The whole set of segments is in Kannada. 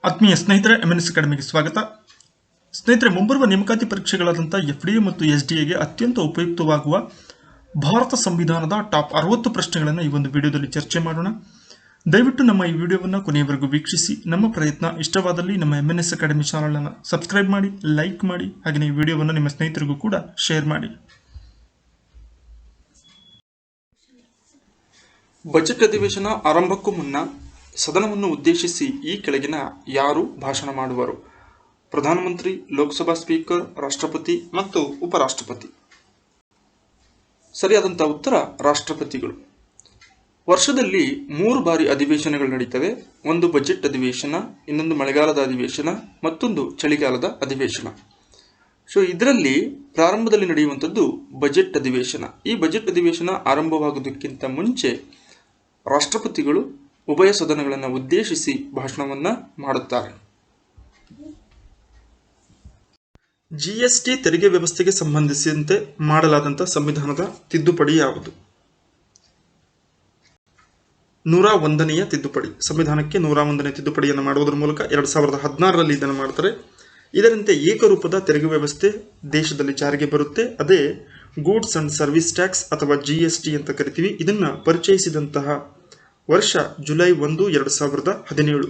ಆತ್ಮೀಯ ಸ್ನೇಹಿತರೆ, MNS ಅಕಾಡೆಮಿಗೆ ಸ್ವಾಗತ. ಸ್ನೇಹಿತರೆ, ಮುಂಬರುವ ನೇಮಕಾತಿ ಪರೀಕ್ಷೆಗಳಾದಂಥ FDA ಮತ್ತು SDAಗೆ ಅತ್ಯಂತ ಉಪಯುಕ್ತವಾಗುವ ಭಾರತ ಸಂವಿಧಾನದ ಟಾಪ್ 60 ಪ್ರಶ್ನೆಗಳನ್ನು ಈ ಒಂದು ವಿಡಿಯೋದಲ್ಲಿ ಚರ್ಚೆ ಮಾಡೋಣ. ದಯವಿಟ್ಟು ನಮ್ಮ ಈ ವಿಡಿಯೋವನ್ನು ಕೊನೆಯವರೆಗೂ ವೀಕ್ಷಿಸಿ. ನಮ್ಮ ಪ್ರಯತ್ನ ಇಷ್ಟವಾದಲ್ಲಿ ನಮ್ಮ MNS ಅಕಾಡೆಮಿ ಚಾನಲನ್ನು ಸಬ್ಸ್ಕ್ರೈಬ್ ಮಾಡಿ, ಲೈಕ್ ಮಾಡಿ, ಹಾಗೆಯೇ ಈ ವಿಡಿಯೋವನ್ನು ನಿಮ್ಮ ಸ್ನೇಹಿತರಿಗೂ ಕೂಡ ಶೇರ್ ಮಾಡಿ. ಬಜೆಟ್ ಅಧಿವೇಶನ ಆರಂಭಕ್ಕೂ ಮುನ್ನ ಸದನವನ್ನು ಉದ್ದೇಶಿಸಿ ಈ ಕೆಳಗಿನ ಯಾರು ಭಾಷಣ ಮಾಡುವರು? ಪ್ರಧಾನಮಂತ್ರಿ, ಲೋಕಸಭಾ ಸ್ಪೀಕರ್, ರಾಷ್ಟ್ರಪತಿ ಮತ್ತು ಉಪರಾಷ್ಟ್ರಪತಿ. ಸರಿಯಾದಂಥ ಉತ್ತರ ರಾಷ್ಟ್ರಪತಿಗಳು. ವರ್ಷದಲ್ಲಿ 3 ಬಾರಿ ಅಧಿವೇಶನಗಳು ನಡೀತವೆ. ಒಂದು ಬಜೆಟ್ ಅಧಿವೇಶನ, ಇನ್ನೊಂದು ಮಳೆಗಾಲದ ಅಧಿವೇಶನ, ಮತ್ತೊಂದು ಚಳಿಗಾಲದ ಅಧಿವೇಶನ. ಇದರಲ್ಲಿ ಪ್ರಾರಂಭದಲ್ಲಿ ನಡೆಯುವಂಥದ್ದು ಬಜೆಟ್ ಅಧಿವೇಶನ. ಈ ಬಜೆಟ್ ಅಧಿವೇಶನ ಆರಂಭವಾಗುವುದಕ್ಕಿಂತ ಮುಂಚೆ ರಾಷ್ಟ್ರಪತಿಗಳು ಉಭಯ ಸದನಗಳನ್ನು ಉದ್ದೇಶಿಸಿ ಭಾಷಣವನ್ನು ಮಾಡುತ್ತಾರೆ. GST ತೆರಿಗೆ ವ್ಯವಸ್ಥೆಗೆ ಸಂಬಂಧಿಸಿದಂತೆ ಮಾಡಲಾದಂಥ ಸಂವಿಧಾನದ ತಿದ್ದುಪಡಿ ಯಾವುದು? 101ನೇ ತಿದ್ದುಪಡಿ. ಸಂವಿಧಾನಕ್ಕೆ 101ನೇ ತಿದ್ದುಪಡಿಯನ್ನು ಮಾಡುವುದರ ಮೂಲಕ 2016ರಲ್ಲಿ ಇದನ್ನು ಮಾಡ್ತಾರೆ. ಇದರಂತೆ ಏಕರೂಪದ ತೆರಿಗೆ ವ್ಯವಸ್ಥೆ ದೇಶದಲ್ಲಿ ಜಾರಿಗೆ ಬರುತ್ತೆ. ಅದೇ ಗೂಡ್ಸ್ ಅಂಡ್ ಸರ್ವಿಸ್ ಟ್ಯಾಕ್ಸ್ ಅಥವಾ GST ಅಂತ ಕರಿತೀವಿ. ಇದನ್ನು ಪರಿಚಯಿಸಿದಂತಹ ವರ್ಷ ಜುಲೈ 1, 2017.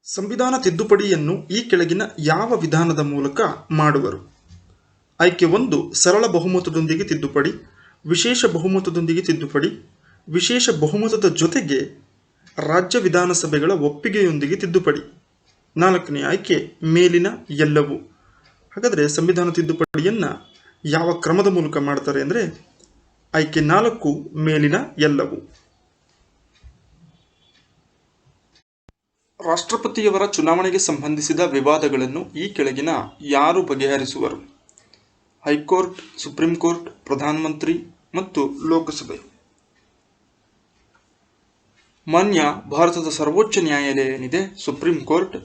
ಸಂವಿಧಾನ ತಿದ್ದುಪಡಿಯನ್ನು ಈ ಕೆಳಗಿನ ಯಾವ ವಿಧಾನದ ಮೂಲಕ ಮಾಡುವರು? ಆಯ್ಕೆ 1, ಸರಳ ಬಹುಮತದೊಂದಿಗೆ ತಿದ್ದುಪಡಿ, ವಿಶೇಷ ಬಹುಮತದೊಂದಿಗೆ ತಿದ್ದುಪಡಿ, ವಿಶೇಷ ಬಹುಮತದ ಜೊತೆಗೆ ರಾಜ್ಯ ವಿಧಾನಸಭೆಗಳ ಒಪ್ಪಿಗೆಯೊಂದಿಗೆ ತಿದ್ದುಪಡಿ. 4ನೇ ಆಯ್ಕೆ ಮೇಲಿನ ಎಲ್ಲವೂ. ಹಾಗಾದರೆ ಸಂವಿಧಾನ ತಿದ್ದುಪಡಿಯನ್ನು ಯಾವ ಕ್ರಮದ ಮೂಲಕ ಮಾಡ್ತಾರೆ ಅಂದರೆ ಆಯ್ಕೆ 4, ಮೇಲಿನ ಎಲ್ಲವೂ. ರಾಷ್ಟ್ರಪತಿಯವರ ಚುನಾವಣೆಗೆ ಸಂಬಂಧಿಸಿದ ವಿವಾದಗಳನ್ನು ಈ ಕೆಳಗಿನ ಯಾರು ಬಗೆಹರಿಸುವರು? ಹೈಕೋರ್ಟ್, ಸುಪ್ರೀಂ ಕೋರ್ಟ್, ಪ್ರಧಾನಮಂತ್ರಿ ಮತ್ತು ಲೋಕಸಭೆ. ಮಾನ್ಯ ಭಾರತದ ಸರ್ವೋಚ್ಚ ನ್ಯಾಯಾಲಯ ಏನಿದೆ, ಸುಪ್ರೀಂ ಕೋರ್ಟ್,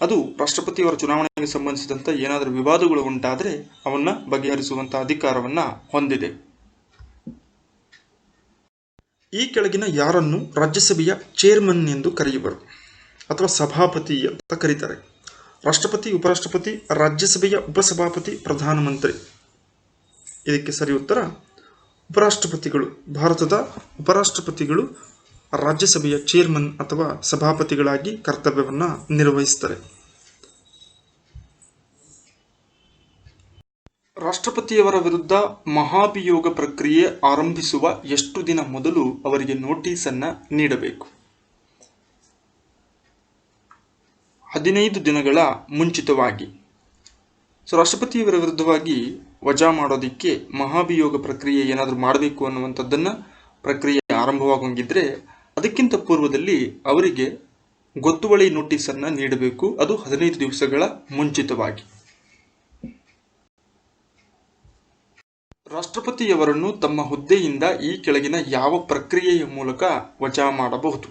ಅದು ರಾಷ್ಟ್ರಪತಿಯವರ ಚುನಾವಣೆಗೆ ಸಂಬಂಧಿಸಿದಂಥ ಏನಾದರೂ ವಿವಾದಗಳು ಉಂಟಾದರೆ ಅವನ್ನ ಬಗೆಹರಿಸುವಂಥ ಅಧಿಕಾರವನ್ನು ಹೊಂದಿದೆ. ಈ ಕೆಳಗಿನ ಯಾರನ್ನು ರಾಜ್ಯಸಭೆಯ ಚೇರ್ಮನ್ ಎಂದು ಕರೆಯುವರು ಅಥವಾ ಸಭಾಪತಿ ಅಂತ ಕರೀತಾರೆ? ರಾಷ್ಟ್ರಪತಿ, ಉಪರಾಷ್ಟ್ರಪತಿ, ರಾಜ್ಯಸಭೆಯ ಉಪಸಭಾಪತಿ, ಪ್ರಧಾನಮಂತ್ರಿ. ಇದಕ್ಕೆ ಸರಿ ಉತ್ತರ ಉಪರಾಷ್ಟ್ರಪತಿಗಳು. ಭಾರತದ ಉಪರಾಷ್ಟ್ರಪತಿಗಳು ರಾಜ್ಯಸಭೆಯ ಚೇರ್ಮನ್ ಅಥವಾ ಸಭಾಪತಿಗಳಾಗಿ ಕರ್ತವ್ಯವನ್ನು ನಿರ್ವಹಿಸ್ತಾರೆ. ರಾಷ್ಟ್ರಪತಿಯವರ ವಿರುದ್ಧ ಮಹಾಭಿಯೋಗ ಪ್ರಕ್ರಿಯೆ ಆರಂಭಿಸುವ ಎಷ್ಟು ದಿನ ಮೊದಲು ಅವರಿಗೆ ನೋಟಿಸನ್ನು ನೀಡಬೇಕು? 15 ದಿನಗಳ ಮುಂಚಿತವಾಗಿ. ರಾಷ್ಟ್ರಪತಿಯವರ ವಿರುದ್ಧವಾಗಿ ವಜಾ ಮಾಡೋದಕ್ಕೆ ಮಹಾಭಿಯೋಗ ಪ್ರಕ್ರಿಯೆ ಏನಾದರೂ ಮಾಡಬೇಕು ಅನ್ನುವಂಥದ್ದನ್ನು ಪ್ರಕ್ರಿಯೆ ಆರಂಭವಾಗೋಂಗಿದ್ರೆ ಅದಕ್ಕಿಂತ ಪೂರ್ವದಲ್ಲಿ ಅವರಿಗೆ ಗೊತ್ತುವಳಿ ನೋಟಿಸನ್ನು ನೀಡಬೇಕು. ಅದು 15 ದಿವಸಗಳ ಮುಂಚಿತವಾಗಿ. ರಾಷ್ಟ್ರಪತಿಯವರನ್ನು ತಮ್ಮ ಹುದ್ದೆಯಿಂದ ಈ ಕೆಳಗಿನ ಯಾವ ಪ್ರಕ್ರಿಯೆಯ ಮೂಲಕ ವಜಾ ಮಾಡಬಹುದು?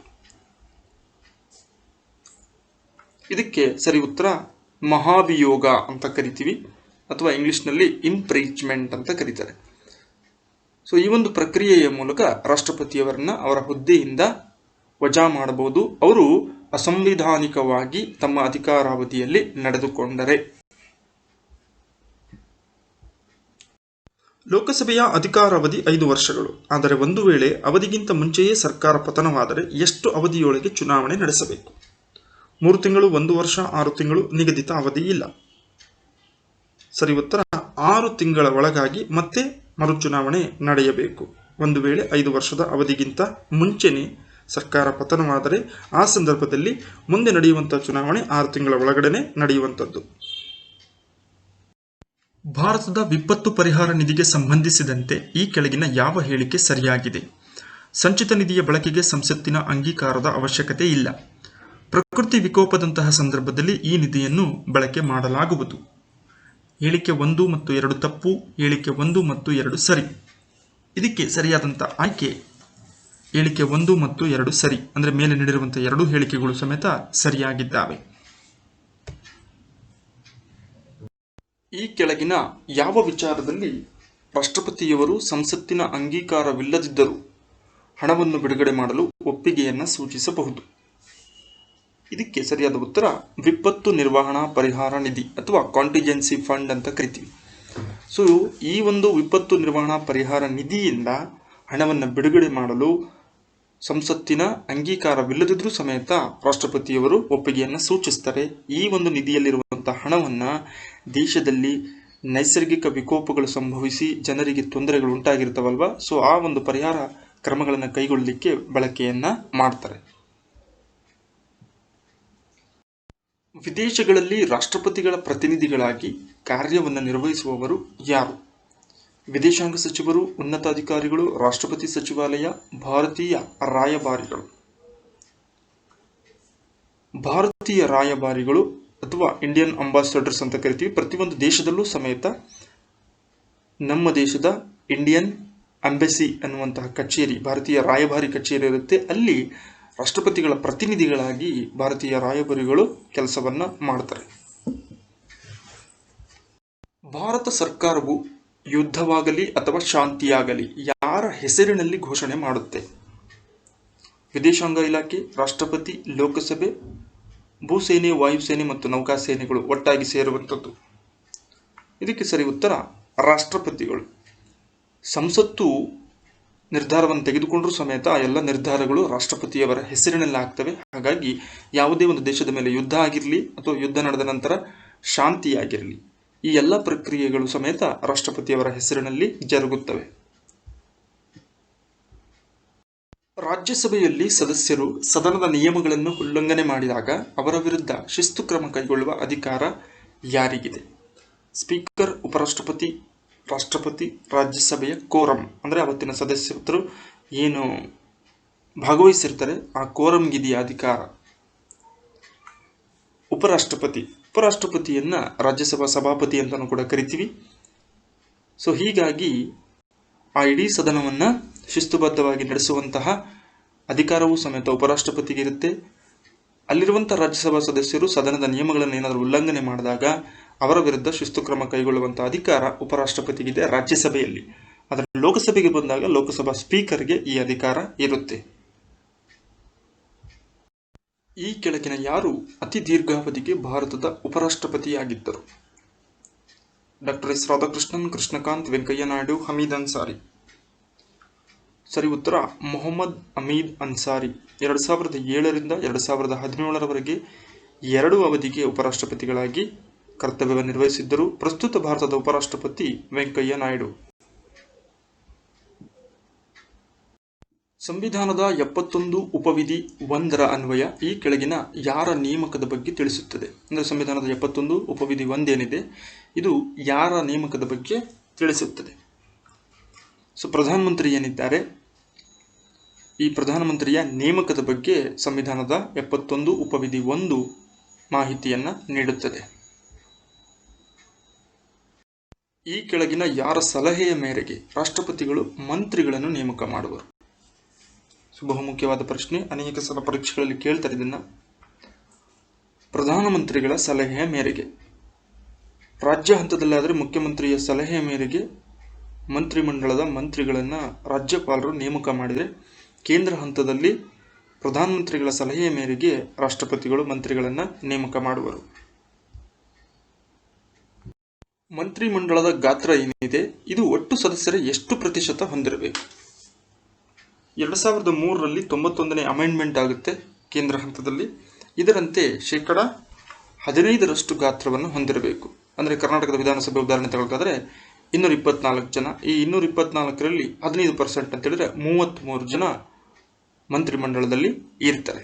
ಇದಕ್ಕೆ ಸರಿ ಉತ್ತರ ಮಹಾಭಿಯೋಗ ಅಂತ ಕರಿತೀವಿ, ಅಥವಾ ಇಂಗ್ಲಿಷ್ನಲ್ಲಿ ಇಂಪ್ರೀಚ್ಮೆಂಟ್ ಅಂತ ಕರೀತಾರೆ. ಈ ಒಂದು ಪ್ರಕ್ರಿಯೆಯ ಮೂಲಕ ರಾಷ್ಟ್ರಪತಿಯವರನ್ನ ಅವರ ಹುದ್ದೆಯಿಂದ ವಜಾ ಮಾಡಬಹುದು, ಅವರು ಅಸಂವಿಧಾನಿಕವಾಗಿ ತಮ್ಮ ಅಧಿಕಾರಾವಧಿಯಲ್ಲಿ ನಡೆದುಕೊಂಡರೆ. ಲೋಕಸಭೆಯ ಅಧಿಕಾರಾವಧಿ 5 ವರ್ಷಗಳು. ಆದರೆ ಒಂದು ವೇಳೆ ಅವಧಿಗಿಂತ ಮುಂಚೆಯೇ ಸರ್ಕಾರ ಪತನವಾದರೆ ಎಷ್ಟು ಅವಧಿಯೊಳಗೆ ಚುನಾವಣೆ ನಡೆಸಬೇಕು? 3 ತಿಂಗಳು, 1 ವರ್ಷ, 6 ತಿಂಗಳು, ನಿಗದಿತ ಅವಧಿ ಇಲ್ಲ. ಸರಿ ಉತ್ತರ 6 ತಿಂಗಳ ಒಳಗಾಗಿ ಮತ್ತೆ ಮರುಚುನಾವಣೆ ನಡೆಯಬೇಕು. ಒಂದು ವೇಳೆ 5 ವರ್ಷದ ಅವಧಿಗಿಂತ ಮುಂಚೆನೇ ಸರ್ಕಾರ ಪತನವಾದರೆ ಆ ಸಂದರ್ಭದಲ್ಲಿ ಮುಂದೆ ನಡೆಯುವಂಥ ಚುನಾವಣೆ 6 ತಿಂಗಳ ಒಳಗಡೆನೆ ನಡೆಯುವಂಥದ್ದು. ಭಾರತದ ವಿಪತ್ತು ಪರಿಹಾರ ನಿಧಿಗೆ ಸಂಬಂಧಿಸಿದಂತೆ ಈ ಕೆಳಗಿನ ಯಾವ ಹೇಳಿಕೆ ಸರಿಯಾಗಿದೆ? ಸಂಚಿತ ನಿಧಿಯ ಬಳಕೆಗೆ ಸಂಸತ್ತಿನ ಅಂಗೀಕಾರದ ಅವಶ್ಯಕತೆ ಇಲ್ಲ. ಪ್ರಕೃತಿ ವಿಕೋಪದಂತಹ ಸಂದರ್ಭದಲ್ಲಿ ಈ ನಿಧಿಯನ್ನು ಬಳಕೆ ಮಾಡಲಾಗುವುದು. ಹೇಳಿಕೆ 1 ಮತ್ತು 2 ತಪ್ಪು, ಹೇಳಿಕೆ 1 ಮತ್ತು 2 ಸರಿ. ಇದಕ್ಕೆ ಸರಿಯಾದಂಥ ಆಯ್ಕೆ ಹೇಳಿಕೆ 1 ಮತ್ತು 2 ಸರಿ. ಅಂದರೆ ಮೇಲೆ ನೀಡಿರುವಂಥ 2 ಹೇಳಿಕೆಗಳು ಸಮೇತ ಸರಿಯಾಗಿದ್ದಾವೆ. ಈ ಕೆಳಗಿನ ಯಾವ ವಿಚಾರದಲ್ಲಿ ರಾಷ್ಟ್ರಪತಿಯವರು ಸಂಸತ್ತಿನ ಅಂಗೀಕಾರವಿಲ್ಲದಿದ್ದರೂ ಹಣವನ್ನು ಬಿಡುಗಡೆ ಮಾಡಲು ಒಪ್ಪಿಗೆಯನ್ನು ಸೂಚಿಸಬಹುದು? ಇದಕ್ಕೆ ಸರಿಯಾದ ಉತ್ತರ ವಿಪತ್ತು ನಿರ್ವಹಣಾ ಪರಿಹಾರ ನಿಧಿ ಅಥವಾ ಕಾಂಟಿಜೆನ್ಸಿ ಫಂಡ್ ಅಂತ ಕರಿತೀವಿ. ಸೊ ಈ ಒಂದು ವಿಪತ್ತು ನಿರ್ವಹಣಾ ಪರಿಹಾರ ನಿಧಿಯಿಂದ ಹಣವನ್ನು ಬಿಡುಗಡೆ ಮಾಡಲು ಸಂಸತ್ತಿನ ಅಂಗೀಕಾರವಿಲ್ಲದಿದ್ರೂ ಸಮೇತ ರಾಷ್ಟ್ರಪತಿಯವರು ಒಪ್ಪಿಗೆಯನ್ನು ಸೂಚಿಸ್ತಾರೆ. ಈ ಒಂದು ನಿಧಿಯಲ್ಲಿರುವಂತಹ ಹಣವನ್ನು ದೇಶದಲ್ಲಿ ನೈಸರ್ಗಿಕ ವಿಕೋಪಗಳು ಸಂಭವಿಸಿ ಜನರಿಗೆ ತೊಂದರೆಗಳು ಉಂಟಾಗಿರ್ತಾವಲ್ವ, ಸೊ ಆ ಒಂದು ಪರಿಹಾರ ಕ್ರಮಗಳನ್ನು ಕೈಗೊಳ್ಳಲಿಕ್ಕೆ ಬಳಕೆಯನ್ನ ಮಾಡ್ತಾರೆ. ವಿದೇಶಗಳಲ್ಲಿ ರಾಷ್ಟ್ರಪತಿಗಳ ಪ್ರತಿನಿಧಿಗಳಾಗಿ ಕಾರ್ಯವನ್ನು ನಿರ್ವಹಿಸುವವರು ಯಾರು? ವಿದೇಶಾಂಗ ಸಚಿವರು, ಉನ್ನತ ಅಧಿಕಾರಿಗಳು, ರಾಷ್ಟ್ರಪತಿ ಸಚಿವಾಲಯ, ಭಾರತೀಯ ರಾಯಭಾರಿಗಳು. ಭಾರತೀಯ ರಾಯಭಾರಿಗಳು ಅಥವಾ ಇಂಡಿಯನ್ ಅಂಬಾಸಿಡರ್ಸ್ ಅಂತ ಕರಿತೀವಿ. ಪ್ರತಿಯೊಂದು ದೇಶದಲ್ಲೂ ಸಮೇತ ನಮ್ಮ ದೇಶದ ಇಂಡಿಯನ್ ಅಂಬೆಸಿ ಅನ್ನುವಂತಹ ಕಚೇರಿ, ಭಾರತೀಯ ರಾಯಭಾರಿ ಕಚೇರಿ ಇರುತ್ತೆ. ಅಲ್ಲಿ ರಾಷ್ಟ್ರಪತಿಗಳ ಪ್ರತಿನಿಧಿಗಳಾಗಿ ಭಾರತೀಯ ರಾಯಭಾರಿಗಳು ಕೆಲಸವನ್ನ ಮಾಡ್ತಾರೆ. ಭಾರತ ಸರ್ಕಾರವು ಯುದ್ಧವಾಗಲಿ ಅಥವಾ ಶಾಂತಿಯಾಗಲಿ ಯಾರ ಹೆಸರಿನಲ್ಲಿ ಘೋಷಣೆ ಮಾಡುತ್ತೆ? ವಿದೇಶಾಂಗ ಇಲಾಖೆ, ರಾಷ್ಟ್ರಪತಿ, ಲೋಕಸಭೆ, ಭೂಸೇನೆ, ವಾಯುಸೇನೆ ಮತ್ತು ನೌಕಾಸೇನೆಗಳು ಒಟ್ಟಾಗಿ ಸೇರುವಂಥದ್ದು. ಇದಕ್ಕೆ ಸರಿ ಉತ್ತರ ರಾಷ್ಟ್ರಪತಿಗಳು. ಸಂಸತ್ತು ನಿರ್ಧಾರವನ್ನು ತೆಗೆದುಕೊಂಡರೂ ಸಮೇತ ಆ ಎಲ್ಲ ನಿರ್ಧಾರಗಳು ರಾಷ್ಟ್ರಪತಿಯವರ ಹೆಸರಿನಲ್ಲಿ ಆಗ್ತವೆ. ಹಾಗಾಗಿ ಯಾವುದೇ ಒಂದು ದೇಶದ ಮೇಲೆ ಯುದ್ಧ ಆಗಿರಲಿ ಅಥವಾ ಯುದ್ಧ ನಡೆದ ನಂತರ ಶಾಂತಿಯಾಗಿರಲಿ, ಈ ಎಲ್ಲ ಪ್ರಕ್ರಿಯೆಗಳು ಸಮೇತ ರಾಷ್ಟ್ರಪತಿಯವರ ಹೆಸರಿನಲ್ಲಿ ಜರುಗುತ್ತವೆ. ರಾಜ್ಯಸಭೆಯಲ್ಲಿ ಸದಸ್ಯರು ಸದನದ ನಿಯಮಗಳನ್ನು ಉಲ್ಲಂಘನೆ ಮಾಡಿದಾಗ ಅವರ ವಿರುದ್ಧ ಶಿಸ್ತು ಕ್ರಮ ಕೈಗೊಳ್ಳುವ ಅಧಿಕಾರ ಯಾರಿಗಿದೆ? ಸ್ಪೀಕರ್, ಉಪರಾಷ್ಟ್ರಪತಿ, ರಾಷ್ಟ್ರಪತಿ, ರಾಜ್ಯಸಭೆಯ ಕೋರಂ ಅಂದರೆ ಅವತ್ತಿನ ಸದಸ್ಯರು ಏನು ಭಾಗವಹಿಸಿರ್ತಾರೆ ಆ ಕೋರಂಗಿದೆಯ ಅಧಿಕಾರ. ಉಪರಾಷ್ಟ್ರಪತಿಯನ್ನ ರಾಜ್ಯಸಭಾ ಸಭಾಪತಿ ಅಂತಾನೂ ಕೂಡ ಕರಿತೀವಿ. ಸೊ ಹೀಗಾಗಿ ಆ ಇಡೀ ಸದನವನ್ನ ಶಿಸ್ತುಬದ್ಧವಾಗಿ ನಡೆಸುವಂತಹ ಅಧಿಕಾರವೂ ಸಮೇತ ಉಪರಾಷ್ಟ್ರಪತಿಗೆ ಇರುತ್ತೆ. ಅಲ್ಲಿರುವಂತಹ ರಾಜ್ಯಸಭಾ ಸದಸ್ಯರು ಸದನದ ನಿಯಮಗಳನ್ನು ಏನಾದರೂ ಉಲ್ಲಂಘನೆ ಮಾಡಿದಾಗ ಅವರ ವಿರುದ್ಧ ಶಿಸ್ತು ಕ್ರಮ ಕೈಗೊಳ್ಳುವಂತಹ ಅಧಿಕಾರ ಉಪರಾಷ್ಟ್ರಪತಿಗಿದೆ ರಾಜ್ಯಸಭೆಯಲ್ಲಿ. ಆದರೆ ಲೋಕಸಭೆಗೆ ಬಂದಾಗ ಲೋಕಸಭಾ ಸ್ಪೀಕರ್ಗೆ ಈ ಅಧಿಕಾರ ಇರುತ್ತೆ. ಈ ಕೆಳಗಿನ ಯಾರು ಅತಿ ದೀರ್ಘಾವಧಿಗೆ ಭಾರತದ ಉಪರಾಷ್ಟ್ರಪತಿಯಾಗಿದ್ದರು? Doctor S Radhakrishnan, Krishankant, Venkaiah Naidu, Hamid Ansari. ಸರಿ ಉತ್ತರ ಮೊಹಮ್ಮದ್ ಹಮೀದ್ ಅನ್ಸಾರಿ. 2007ರಿಂದ 2017ರವರೆಗೆ 2 ಅವಧಿಗೆ ಉಪರಾಷ್ಟ್ರಪತಿಗಳಾಗಿ ಕರ್ತವ್ಯವನ್ನು ನಿರ್ವಹಿಸಿದ್ದರು. ಪ್ರಸ್ತುತ ಭಾರತದ ಉಪರಾಷ್ಟ್ರಪತಿ ವೆಂಕಯ್ಯ ನಾಯ್ಡು. ಸಂವಿಧಾನದ 71 ಉಪವಿಧಿ 1ರ ಅನ್ವಯ ಈ ಕೆಳಗಿನ ಯಾರ ನೇಮಕದ ಬಗ್ಗೆ ತಿಳಿಸುತ್ತದೆ? ಅಂದರೆ ಸಂವಿಧಾನದ 71 ಉಪವಿಧಿ 1 ಏನಿದೆ ಇದು ಯಾರ ನೇಮಕದ ಬಗ್ಗೆ ತಿಳಿಸುತ್ತದೆ? ಸೊ ಪ್ರಧಾನಮಂತ್ರಿ ಏನಿದ್ದಾರೆ ಈ ಪ್ರಧಾನಮಂತ್ರಿಯ ನೇಮಕದ ಬಗ್ಗೆ ಸಂವಿಧಾನದ 71 ಉಪವಿಧಿ 1 ಮಾಹಿತಿಯನ್ನ ನೀಡುತ್ತದೆ. ಈ ಕೆಳಗಿನ ಯಾರ ಸಲಹೆಯ ಮೇರೆಗೆ ರಾಷ್ಟ್ರಪತಿಗಳು ಮಂತ್ರಿಗಳನ್ನು ನೇಮಕ ಮಾಡುವರು? ಬಹುಮುಖ್ಯವಾದ ಪ್ರಶ್ನೆ, ಅನೇಕ ಸಲ ಪರೀಕ್ಷೆಗಳಲ್ಲಿ ಕೇಳ್ತಾರೆ ಇದನ್ನ. ಪ್ರಧಾನಮಂತ್ರಿಗಳ ಸಲಹೆಯ ಮೇರೆಗೆ. ರಾಜ್ಯ ಹಂತದಲ್ಲಾದರೆ ಮುಖ್ಯಮಂತ್ರಿಯ ಸಲಹೆಯ ಮೇರೆಗೆ ಮಂತ್ರಿಮಂಡಲದ ಮಂತ್ರಿಗಳನ್ನ ರಾಜ್ಯಪಾಲರು ನೇಮಕ ಮಾಡಿದರೆ, ಕೇಂದ್ರ ಹಂತದಲ್ಲಿ ಪ್ರಧಾನಮಂತ್ರಿಗಳ ಸಲಹೆಯ ಮೇರೆಗೆ ರಾಷ್ಟ್ರಪತಿಗಳು ಮಂತ್ರಿಗಳನ್ನ ನೇಮಕ ಮಾಡುವರು. ಮಂತ್ರಿಮಂಡಲದ ಗಾತ್ರ ಏನಿದೆ ಇದು ಒಟ್ಟು ಸದಸ್ಯರ ಎಷ್ಟು ಪ್ರತಿಶತ ಹೊಂದಿರಬೇಕು? 2003ರಲ್ಲಿ 91ನೇ ಅಮೆಂಡ್ಮೆಂಟ್ ಆಗುತ್ತೆ ಕೇಂದ್ರ ಹಂತದಲ್ಲಿ. ಇದರಂತೆ 15% ಗಾತ್ರವನ್ನು ಹೊಂದಿರಬೇಕು. ಅಂದರೆ ಕರ್ನಾಟಕದ ವಿಧಾನಸಭೆ ಉದಾಹರಣೆ ತಗೊಳ್ಬೇಕಾದ್ರೆ 224 ಜನ. ಈ 224ರಲ್ಲಿ 15% ಅಂತ ಹೇಳಿದ್ರೆ 33 ಜನ ಮಂತ್ರಿಮಂಡಲದಲ್ಲಿ ಇರ್ತಾರೆ.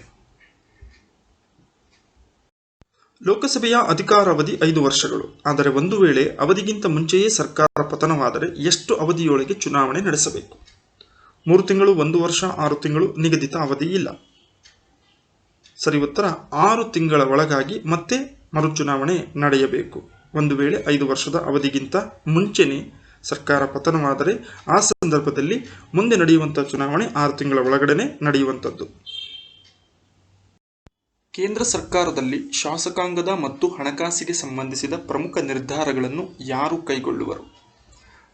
ಲೋಕಸಭೆಯ ಅಧಿಕಾರಾವಧಿ 5 ವರ್ಷಗಳು. ಆದರೆ ಒಂದು ವೇಳೆ ಅವಧಿಗಿಂತ ಮುಂಚೆಯೇ ಸರ್ಕಾರ ಪತನವಾದರೆ ಎಷ್ಟು ಅವಧಿಯೊಳಗೆ ಚುನಾವಣೆ ನಡೆಸಬೇಕು? 3 ತಿಂಗಳು, 1 ವರ್ಷ, 6 ತಿಂಗಳು, ನಿಗದಿತ ಅವಧಿ ಇಲ್ಲ. ಸರಿ ಉತ್ತರ 6 ತಿಂಗಳ ಒಳಗಾಗಿ ಮತ್ತೆ ಮರುಚುನಾವಣೆ ನಡೆಯಬೇಕು. ಒಂದು ವೇಳೆ 5 ವರ್ಷದ ಅವಧಿಗಿಂತ ಮುಂಚೆನೆ ಸರ್ಕಾರ ಪತನವಾದರೆ ಆ ಸಂದರ್ಭದಲ್ಲಿ ಮುಂದೆ ನಡೆಯುವಂತಹ ಚುನಾವಣೆ 6 ತಿಂಗಳ ಒಳಗಡೆನೆ ನಡೆಯುವಂಥದ್ದು. ಕೇಂದ್ರ ಸರ್ಕಾರದಲ್ಲಿ ಶಾಸಕಾಂಗದ ಮತ್ತು ಹಣಕಾಸಿಗೆ ಸಂಬಂಧಿಸಿದ ಪ್ರಮುಖ ನಿರ್ಧಾರಗಳನ್ನು ಯಾರು ಕೈಗೊಳ್ಳುವರು?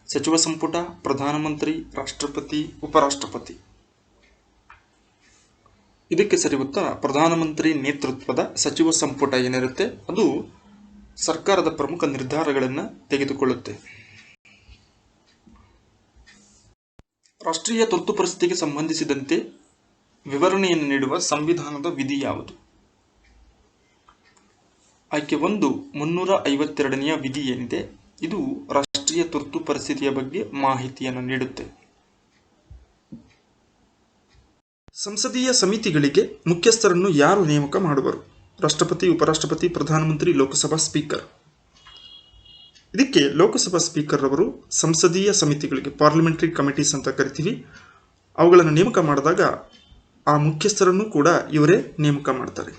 ಸಚಿವ ಸಂಪುಟ, ಪ್ರಧಾನಮಂತ್ರಿ, ರಾಷ್ಟ್ರಪತಿ, ಉಪರಾಷ್ಟ್ರಪತಿ. ಇದಕ್ಕೆ ಸರಿ ಉತ್ತರ ಪ್ರಧಾನಮಂತ್ರಿ ನೇತೃತ್ವದ ಸಚಿವ ಸಂಪುಟ ಏನಿರುತ್ತೆ ಅದು ಸರ್ಕಾರದ ಪ್ರಮುಖ ನಿರ್ಧಾರಗಳನ್ನು ತೆಗೆದುಕೊಳ್ಳುತ್ತೆ. ರಾಷ್ಟ್ರೀಯ ತುರ್ತು ಪರಿಸ್ಥಿತಿಗೆ ಸಂಬಂಧಿಸಿದಂತೆ ವಿವರಣೆಯನ್ನು ನೀಡುವ ಸಂವಿಧಾನದ ವಿಧಿ ಯಾವುದು? ಆಯ್ಕೆ 1 352ನೇ ವಿಧಿ ಏನಿದೆ ಇದು ರಾಷ್ಟ್ರೀಯ ತುರ್ತು ಪರಿಸ್ಥಿತಿಯ ಬಗ್ಗೆ ಮಾಹಿತಿಯನ್ನು ನೀಡುತ್ತೆ. ಸಂಸದೀಯ ಸಮಿತಿಗಳಿಗೆ ಮುಖ್ಯಸ್ಥರನ್ನು ಯಾರು ನೇಮಕ ಮಾಡುವರು? ರಾಷ್ಟ್ರಪತಿ, ಉಪರಾಷ್ಟ್ರಪತಿ, ಪ್ರಧಾನಮಂತ್ರಿ, ಲೋಕಸಭಾ ಸ್ಪೀಕರ್. ಇದಕ್ಕೆ ಲೋಕಸಭಾ ಸ್ಪೀಕರ್ ಅವರು ಸಂಸದೀಯ ಸಮಿತಿಗಳಿಗೆ ಪಾರ್ಲಿಮೆಂಟರಿ ಕಮಿಟೀಸ್ ಅಂತ ಕರಿತೀವಿ, ಅವುಗಳನ್ನು ನೇಮಕ ಮಾಡಿದಾಗ ಆ ಮುಖ್ಯಸ್ಥರನ್ನು ಕೂಡ ಇವರೇ ನೇಮಕ ಮಾಡ್ತಾರೆ.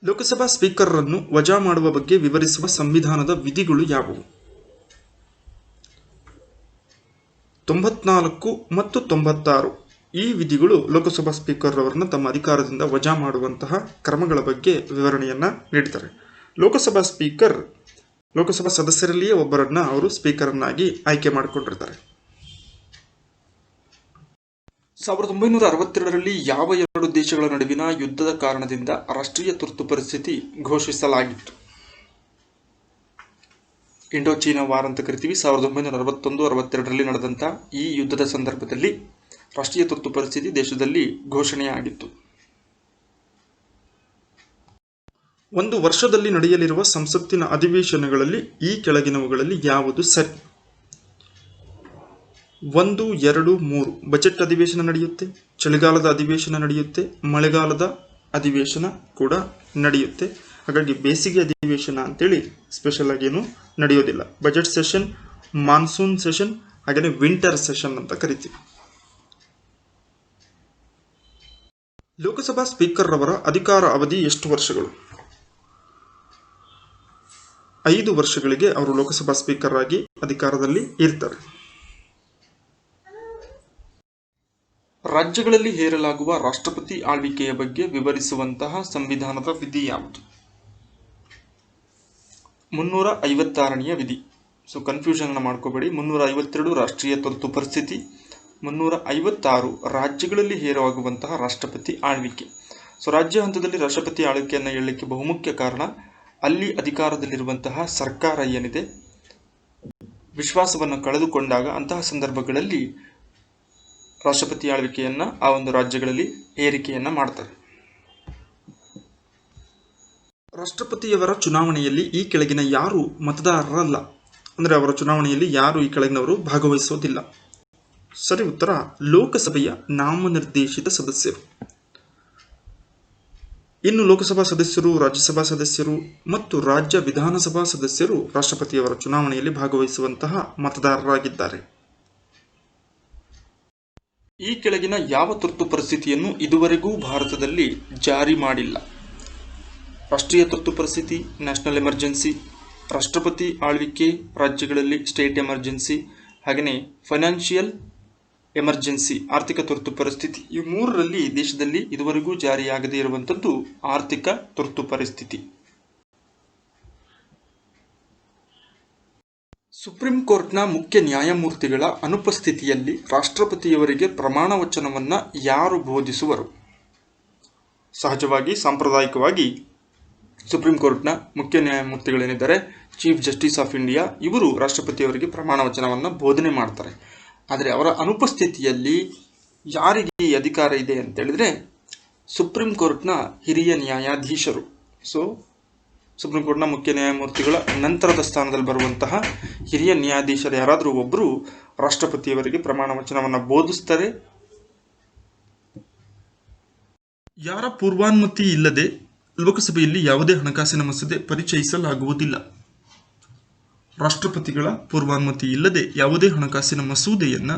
ಲೋಕಸಭಾ ಸ್ಪೀಕರ್ರನ್ನು ವಜಾ ಮಾಡುವ ಬಗ್ಗೆ ವಿವರಿಸುವ ಸಂವಿಧಾನದ ವಿಧಿಗಳು ಯಾವುವು? 94 ಮತ್ತು 96 ಈ ವಿಧಿಗಳು ಲೋಕಸಭಾ ಸ್ಪೀಕರ್ ಅವರನ್ನು ತಮ್ಮ ಅಧಿಕಾರದಿಂದ ವಜಾ ಮಾಡುವಂತಹ ಕ್ರಮಗಳ ಬಗ್ಗೆ ವಿವರಣೆಯನ್ನ ನೀಡ್ತಾರೆ. ಲೋಕಸಭಾ ಸ್ಪೀಕರ್ ಲೋಕಸಭಾ ಸದಸ್ಯರಲ್ಲಿಯೇ ಒಬ್ಬರನ್ನ ಅವರು ಸ್ಪೀಕರ್ನಾಗಿ ಆಯ್ಕೆ ಮಾಡಿಕೊಂಡಿರ್ತಾರೆ. 1962ರಲ್ಲಿ ಯಾವ 2 ದೇಶಗಳ ನಡುವಿನ ಯುದ್ಧದ ಕಾರಣದಿಂದ ರಾಷ್ಟ್ರೀಯ ತುರ್ತು ಪರಿಸ್ಥಿತಿ ಘೋಷಿಸಲಾಗಿತ್ತು? ಇಂಡೋ ಚೀನಾ ವಾರ್ ಅಂತ ಕರಿತೀವಿ. 1961-62ರಲ್ಲಿ ನಡೆದಂಥ ಈ ಯುದ್ಧದ ಸಂದರ್ಭದಲ್ಲಿ ರಾಷ್ಟ್ರೀಯ ತುರ್ತು ಪರಿಸ್ಥಿತಿ ದೇಶದಲ್ಲಿ ಘೋಷಣೆಯಾಗಿತ್ತು. ಒಂದು ವರ್ಷದಲ್ಲಿ ನಡೆಯಲಿರುವ ಸಂಸತ್ತಿನ ಅಧಿವೇಶನಗಳಲ್ಲಿ ಈ ಕೆಳಗಿನವುಗಳಲ್ಲಿ ಯಾವುದು ಸರಿ? 1, 2, 3 ಬಜೆಟ್ ಅಧಿವೇಶನ ನಡೆಯುತ್ತೆ, ಚಳಿಗಾಲದ ಅಧಿವೇಶನ ನಡೆಯುತ್ತೆ, ಮಳೆಗಾಲದ ಅಧಿವೇಶನ ಕೂಡ ನಡೆಯುತ್ತೆ. ಹಾಗಾಗಿ ಬೇಸಿಗೆ ಅಧಿವೇಶನ ಅಂತೇಳಿ ಸ್ಪೆಷಲ್ ಆಗಿ ಏನು ನಡೆಯೋದಿಲ್ಲ. ಬಜೆಟ್ ಸೆಷನ್, ಮಾನ್ಸೂನ್ ಸೆಷನ್, ಹಾಗೆಯೇ ವಿಂಟರ್ ಸೆಷನ್ ಅಂತ ಕರಿತೀವಿ. ಲೋಕಸಭಾ ಸ್ಪೀಕರ್ ಅವರ ಅಧಿಕಾರ ಅವಧಿ ಎಷ್ಟು ವರ್ಷಗಳು? 5 ವರ್ಷಗಳಿಗೆ ಅವರು ಲೋಕಸಭಾ ಸ್ಪೀಕರ್ ಆಗಿ ಅಧಿಕಾರದಲ್ಲಿ ಇರ್ತಾರೆ. ರಾಜ್ಯಗಳಲ್ಲಿ ಹೇರಲಾಗುವ ರಾಷ್ಟ್ರಪತಿ ಆಳ್ವಿಕೆಯ ಬಗ್ಗೆ ವಿವರಿಸುವಂತಹ ಸಂವಿಧಾನದ ವಿಧಿ ಯಾವುದು? 356ನೇ ವಿಧಿ. ಸೊ ಕನ್ಫ್ಯೂಷನ್ ಮಾಡ್ಕೋಬೇಡಿ. 352 ರಾಷ್ಟ್ರೀಯ ತುರ್ತು ಪರಿಸ್ಥಿತಿ, 356 ರಾಜ್ಯಗಳಲ್ಲಿ ಹೇರಲಾಗುವಂತಹ ರಾಷ್ಟ್ರಪತಿ ಆಳ್ವಿಕೆ. ಸೊ ರಾಜ್ಯ ಹಂತದಲ್ಲಿ ರಾಷ್ಟ್ರಪತಿ ಆಳ್ವಿಕೆಯನ್ನು ಹೇಳಲಿಕ್ಕೆ ಬಹುಮುಖ್ಯ ಕಾರಣ ಅಲ್ಲಿ ಅಧಿಕಾರದಲ್ಲಿರುವಂತಹ ಸರ್ಕಾರ ಏನಿದೆ ವಿಶ್ವಾಸವನ್ನು ಕಳೆದುಕೊಂಡಾಗ ಅಂತಹ ಸಂದರ್ಭಗಳಲ್ಲಿ ರಾಷ್ಟ್ರಪತಿ ಆಳ್ವಿಕೆಯನ್ನು ಆ ಒಂದು ರಾಜ್ಯಗಳಲ್ಲಿ ಏರಿಕೆಯನ್ನು ಮಾಡ್ತಾರೆ. ರಾಷ್ಟ್ರಪತಿಯವರ ಚುನಾವಣೆಯಲ್ಲಿ ಈ ಕೆಳಗಿನ ಯಾರು ಮತದಾರರಲ್ಲ? ಅಂದರೆ ಅವರ ಚುನಾವಣೆಯಲ್ಲಿ ಯಾರು ಈ ಕೆಳಗಿನವರು ಭಾಗವಹಿಸೋದಿಲ್ಲ? ಸರಿ ಉತ್ತರ ಲೋಕಸಭೆಯ ನಾಮನಿರ್ದೇಶಿತ ಸದಸ್ಯರು. ಇನ್ನು ಲೋಕಸಭಾ ಸದಸ್ಯರು, ರಾಜ್ಯಸಭಾ ಸದಸ್ಯರು ಮತ್ತು ರಾಜ್ಯ ವಿಧಾನಸಭಾ ಸದಸ್ಯರು ರಾಷ್ಟ್ರಪತಿಯವರ ಚುನಾವಣೆಯಲ್ಲಿ ಭಾಗವಹಿಸುವಂತಹ ಮತದಾರರಾಗಿದ್ದಾರೆ. ಈ ಕೆಳಗಿನ ಯಾವ ತುರ್ತು ಪರಿಸ್ಥಿತಿಯನ್ನು ಇದುವರೆಗೂ ಭಾರತದಲ್ಲಿ ಜಾರಿ ಮಾಡಿಲ್ಲ? ರಾಷ್ಟ್ರೀಯ ತುರ್ತು ಪರಿಸ್ಥಿತಿ, ನ್ಯಾಷನಲ್ ಎಮರ್ಜೆನ್ಸಿ, ರಾಷ್ಟ್ರಪತಿ ಆಳ್ವಿಕೆ, ರಾಜ್ಯಗಳಲ್ಲಿ ಸ್ಟೇಟ್ ಎಮರ್ಜೆನ್ಸಿ, ಹಾಗೆಯೇ ಫೈನಾನ್ಷಿಯಲ್ ಎಮರ್ಜೆನ್ಸಿ, ಆರ್ಥಿಕ ತುರ್ತು ಪರಿಸ್ಥಿತಿ. ಈ 3ರಲ್ಲಿ ದೇಶದಲ್ಲಿ ಇದುವರೆಗೂ ಜಾರಿಯಾಗದೇ ಇರುವಂಥದ್ದು ಆರ್ಥಿಕ ತುರ್ತು ಪರಿಸ್ಥಿತಿ. ಸುಪ್ರೀಂ ಕೋರ್ಟ್ನ ಮುಖ್ಯ ನ್ಯಾಯಮೂರ್ತಿಗಳ ಅನುಪಸ್ಥಿತಿಯಲ್ಲಿ ರಾಷ್ಟ್ರಪತಿಯವರಿಗೆ ಪ್ರಮಾಣ ವಚನವನ್ನು ಯಾರು ಬೋಧಿಸುವರು? ಸಹಜವಾಗಿ ಸಾಂಪ್ರದಾಯಿಕವಾಗಿ ಸುಪ್ರೀಂ ಕೋರ್ಟ್ನ ಮುಖ್ಯ ನ್ಯಾಯಮೂರ್ತಿಗಳೇನಿದ್ದಾರೆ ಚೀಫ್ ಜಸ್ಟಿಸ್ ಆಫ್ ಇಂಡಿಯಾ ಇವರು ರಾಷ್ಟ್ರಪತಿಯವರಿಗೆ ಪ್ರಮಾಣ ವಚನವನ್ನು ಬೋಧನೆ ಮಾಡ್ತಾರೆ. ಆದರೆ ಅವರ ಅನುಪಸ್ಥಿತಿಯಲ್ಲಿ ಯಾರಿಗೆ ಈ ಅಧಿಕಾರ ಇದೆ ಅಂತ ಹೇಳಿದ್ರೆ ಸುಪ್ರೀಂ ಕೋರ್ಟ್ನ ಹಿರಿಯ ನ್ಯಾಯಾಧೀಶರು. ಸೊ ಸುಪ್ರೀಂ ಕೋರ್ಟ್ನ ಮುಖ್ಯ ನ್ಯಾಯಮೂರ್ತಿಗಳ ನಂತರದ ಸ್ಥಾನದಲ್ಲಿ ಬರುವಂತಹ ಹಿರಿಯ ನ್ಯಾಯಾಧೀಶರು ಯಾರಾದರೂ ಒಬ್ಬರು ರಾಷ್ಟ್ರಪತಿಯವರಿಗೆ ಪ್ರಮಾಣ ವಚನವನ್ನು ಬೋಧಿಸ್ತಾರೆ. ಯಾರ ಪೂರ್ವಾನುಮತಿ ಇಲ್ಲದೆ ಲೋಕಸಭೆಯಲ್ಲಿ ಯಾವುದೇ ಹಣಕಾಸಿನ ಮಸೂದೆ ಪರಿಚಯಿಸಲಾಗುವುದಿಲ್ಲ? ರಾಷ್ಟ್ರಪತಿಗಳ ಪೂರ್ವಾನುಮತಿ ಇಲ್ಲದೆ ಯಾವುದೇ ಹಣಕಾಸಿನ ಮಸೂದೆಯನ್ನು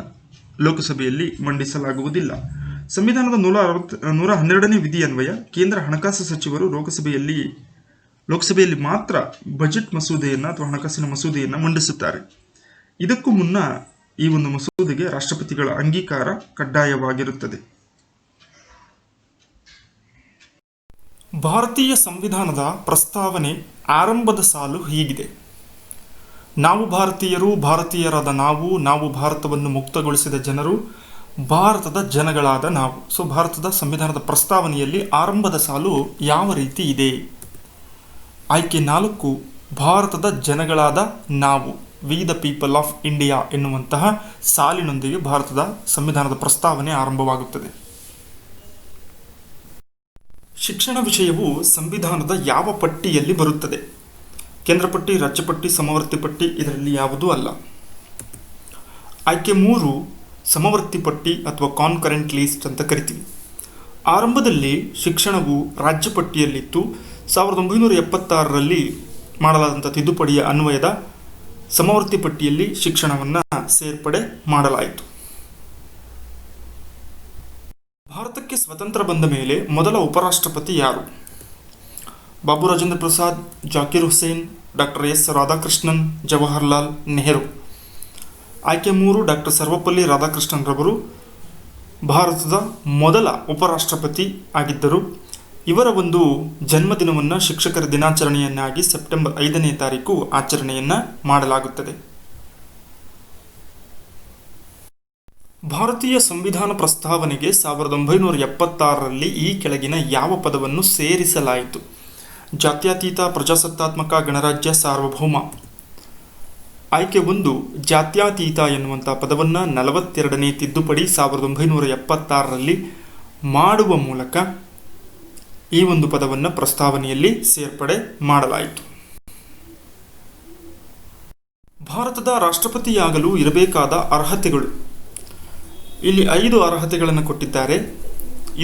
ಲೋಕಸಭೆಯಲ್ಲಿ ಮಂಡಿಸಲಾಗುವುದಿಲ್ಲ. ಸಂವಿಧಾನದ 112ನೇ ವಿಧಿ ಅನ್ವಯ ಕೇಂದ್ರ ಹಣಕಾಸು ಸಚಿವರು ಲೋಕಸಭೆಯಲ್ಲಿ ಮಾತ್ರ ಬಜೆಟ್ ಮಸೂದೆಯನ್ನು ಅಥವಾ ಹಣಕಾಸಿನ ಮಸೂದೆಯನ್ನು ಮಂಡಿಸುತ್ತಾರೆ. ಇದಕ್ಕೂ ಮುನ್ನ ಈ ಒಂದು ಮಸೂದೆಗೆ ರಾಷ್ಟ್ರಪತಿಗಳ ಅಂಗೀಕಾರ ಕಡ್ಡಾಯವಾಗಿರುತ್ತದೆ. ಭಾರತೀಯ ಸಂವಿಧಾನದ ಪ್ರಸ್ತಾವನೆ ಆರಂಭದ ಸಾಲು ಹೀಗಿದೆ: ನಾವು ಭಾರತೀಯರು, ಭಾರತೀಯರಾದ ನಾವು ಭಾರತವನ್ನು ಮುಕ್ತಗೊಳಿಸಿದ ಜನರು, ಭಾರತದ ಜನಗಳಾದ ನಾವು. ಸೊ ಭಾರತದ ಸಂವಿಧಾನದ ಪ್ರಸ್ತಾವನೆಯಲ್ಲಿ ಆರಂಭದ ಸಾಲು ಯಾವ ರೀತಿ ಇದೆ? ಆಯ್ಕೆ 4, ಭಾರತದ ಜನಗಳಾದ ನಾವು, we the people of India ಎನ್ನುವಂತಹ ಸಾಲಿನೊಂದಿಗೆ ಭಾರತದ ಸಂವಿಧಾನದ ಪ್ರಸ್ತಾವನೆ ಆರಂಭವಾಗುತ್ತದೆ. ಶಿಕ್ಷಣ ವಿಷಯವು ಸಂವಿಧಾನದ ಯಾವ ಪಟ್ಟಿಯಲ್ಲಿ ಬರುತ್ತದೆ? ಕೇಂದ್ರ ಪಟ್ಟಿ, ರಾಜ್ಯ ಪಟ್ಟಿ, ಸಮವರ್ತಿ ಪಟ್ಟಿ, ಇದರಲ್ಲಿ ಯಾವುದೂ ಅಲ್ಲ. ಆಯ್ಕೆ 3, ಸಮವರ್ತಿ ಪಟ್ಟಿ ಅಥವಾ ಕಾನ್ಕರೆಂಟ್ ಲೀಸ್ಟ್ ಅಂತ ಕರಿತೀವಿ. ಆರಂಭದಲ್ಲಿ ಶಿಕ್ಷಣವು ರಾಜ್ಯ ಪಟ್ಟಿಯಲ್ಲಿತ್ತು. 1976ರಲ್ಲಿ ಮಾಡಲಾದಂಥ ತಿದ್ದುಪಡಿಯ ಅನ್ವಯದ ಸಮವರ್ತಿ ಪಟ್ಟಿಯಲ್ಲಿ ಶಿಕ್ಷಣವನ್ನು ಸೇರ್ಪಡೆ ಮಾಡಲಾಯಿತು. ಭಾರತಕ್ಕೆ ಸ್ವತಂತ್ರ ಬಂದ ಮೇಲೆ ಮೊದಲ ಉಪರಾಷ್ಟ್ರಪತಿ ಯಾರು? Babu Rajendra Prasad, Zakir Hussain, doctor S Radhakrishnan, Jawaharlal Nehru. ಆಯ್ಕೆ 3, ಡಾಕ್ಟರ್ ಸರ್ವಪಲ್ಲಿ ರಾಧಾಕೃಷ್ಣನ್ ರವರು ಭಾರತದ ಮೊದಲ ಉಪರಾಷ್ಟ್ರಪತಿ ಆಗಿದ್ದರು. ಇವರ ಒಂದು ಜನ್ಮದಿನವನ್ನು ಶಿಕ್ಷಕರ ದಿನಾಚರಣೆಯನ್ನಾಗಿ ಸೆಪ್ಟೆಂಬರ್ 5ನೇ ತಾರೀಕು ಆಚರಣೆಯನ್ನು ಮಾಡಲಾಗುತ್ತದೆ. ಭಾರತೀಯ ಸಂವಿಧಾನ ಪ್ರಸ್ತಾವನೆಗೆ 1976ರಲ್ಲಿ ಈ ಕೆಳಗಿನ ಯಾವ ಪದವನ್ನು ಸೇರಿಸಲಾಯಿತು? ಜಾತ್ಯತೀತ, ಪ್ರಜಾಸತ್ತಾತ್ಮಕ, ಗಣರಾಜ್ಯ, ಸಾರ್ವಭೌಮ. ಆಯ್ಕೆ 1, ಜಾತ್ಯತೀತ ಎನ್ನುವಂಥ ಪದವನ್ನು 42ನೇ ತಿದ್ದುಪಡಿ 1976ರಲ್ಲಿ ಮಾಡುವ ಮೂಲಕ ಈ ಒಂದು ಪದವನ್ನು ಪ್ರಸ್ತಾವನೆಯಲ್ಲಿ ಸೇರ್ಪಡೆ ಮಾಡಲಾಯಿತು. ಭಾರತದ ರಾಷ್ಟ್ರಪತಿಯಾಗಲು ಇರಬೇಕಾದ ಅರ್ಹತೆಗಳು. ಇಲ್ಲಿ 5 ಅರ್ಹತೆಗಳನ್ನು ಕೊಟ್ಟಿದ್ದಾರೆ.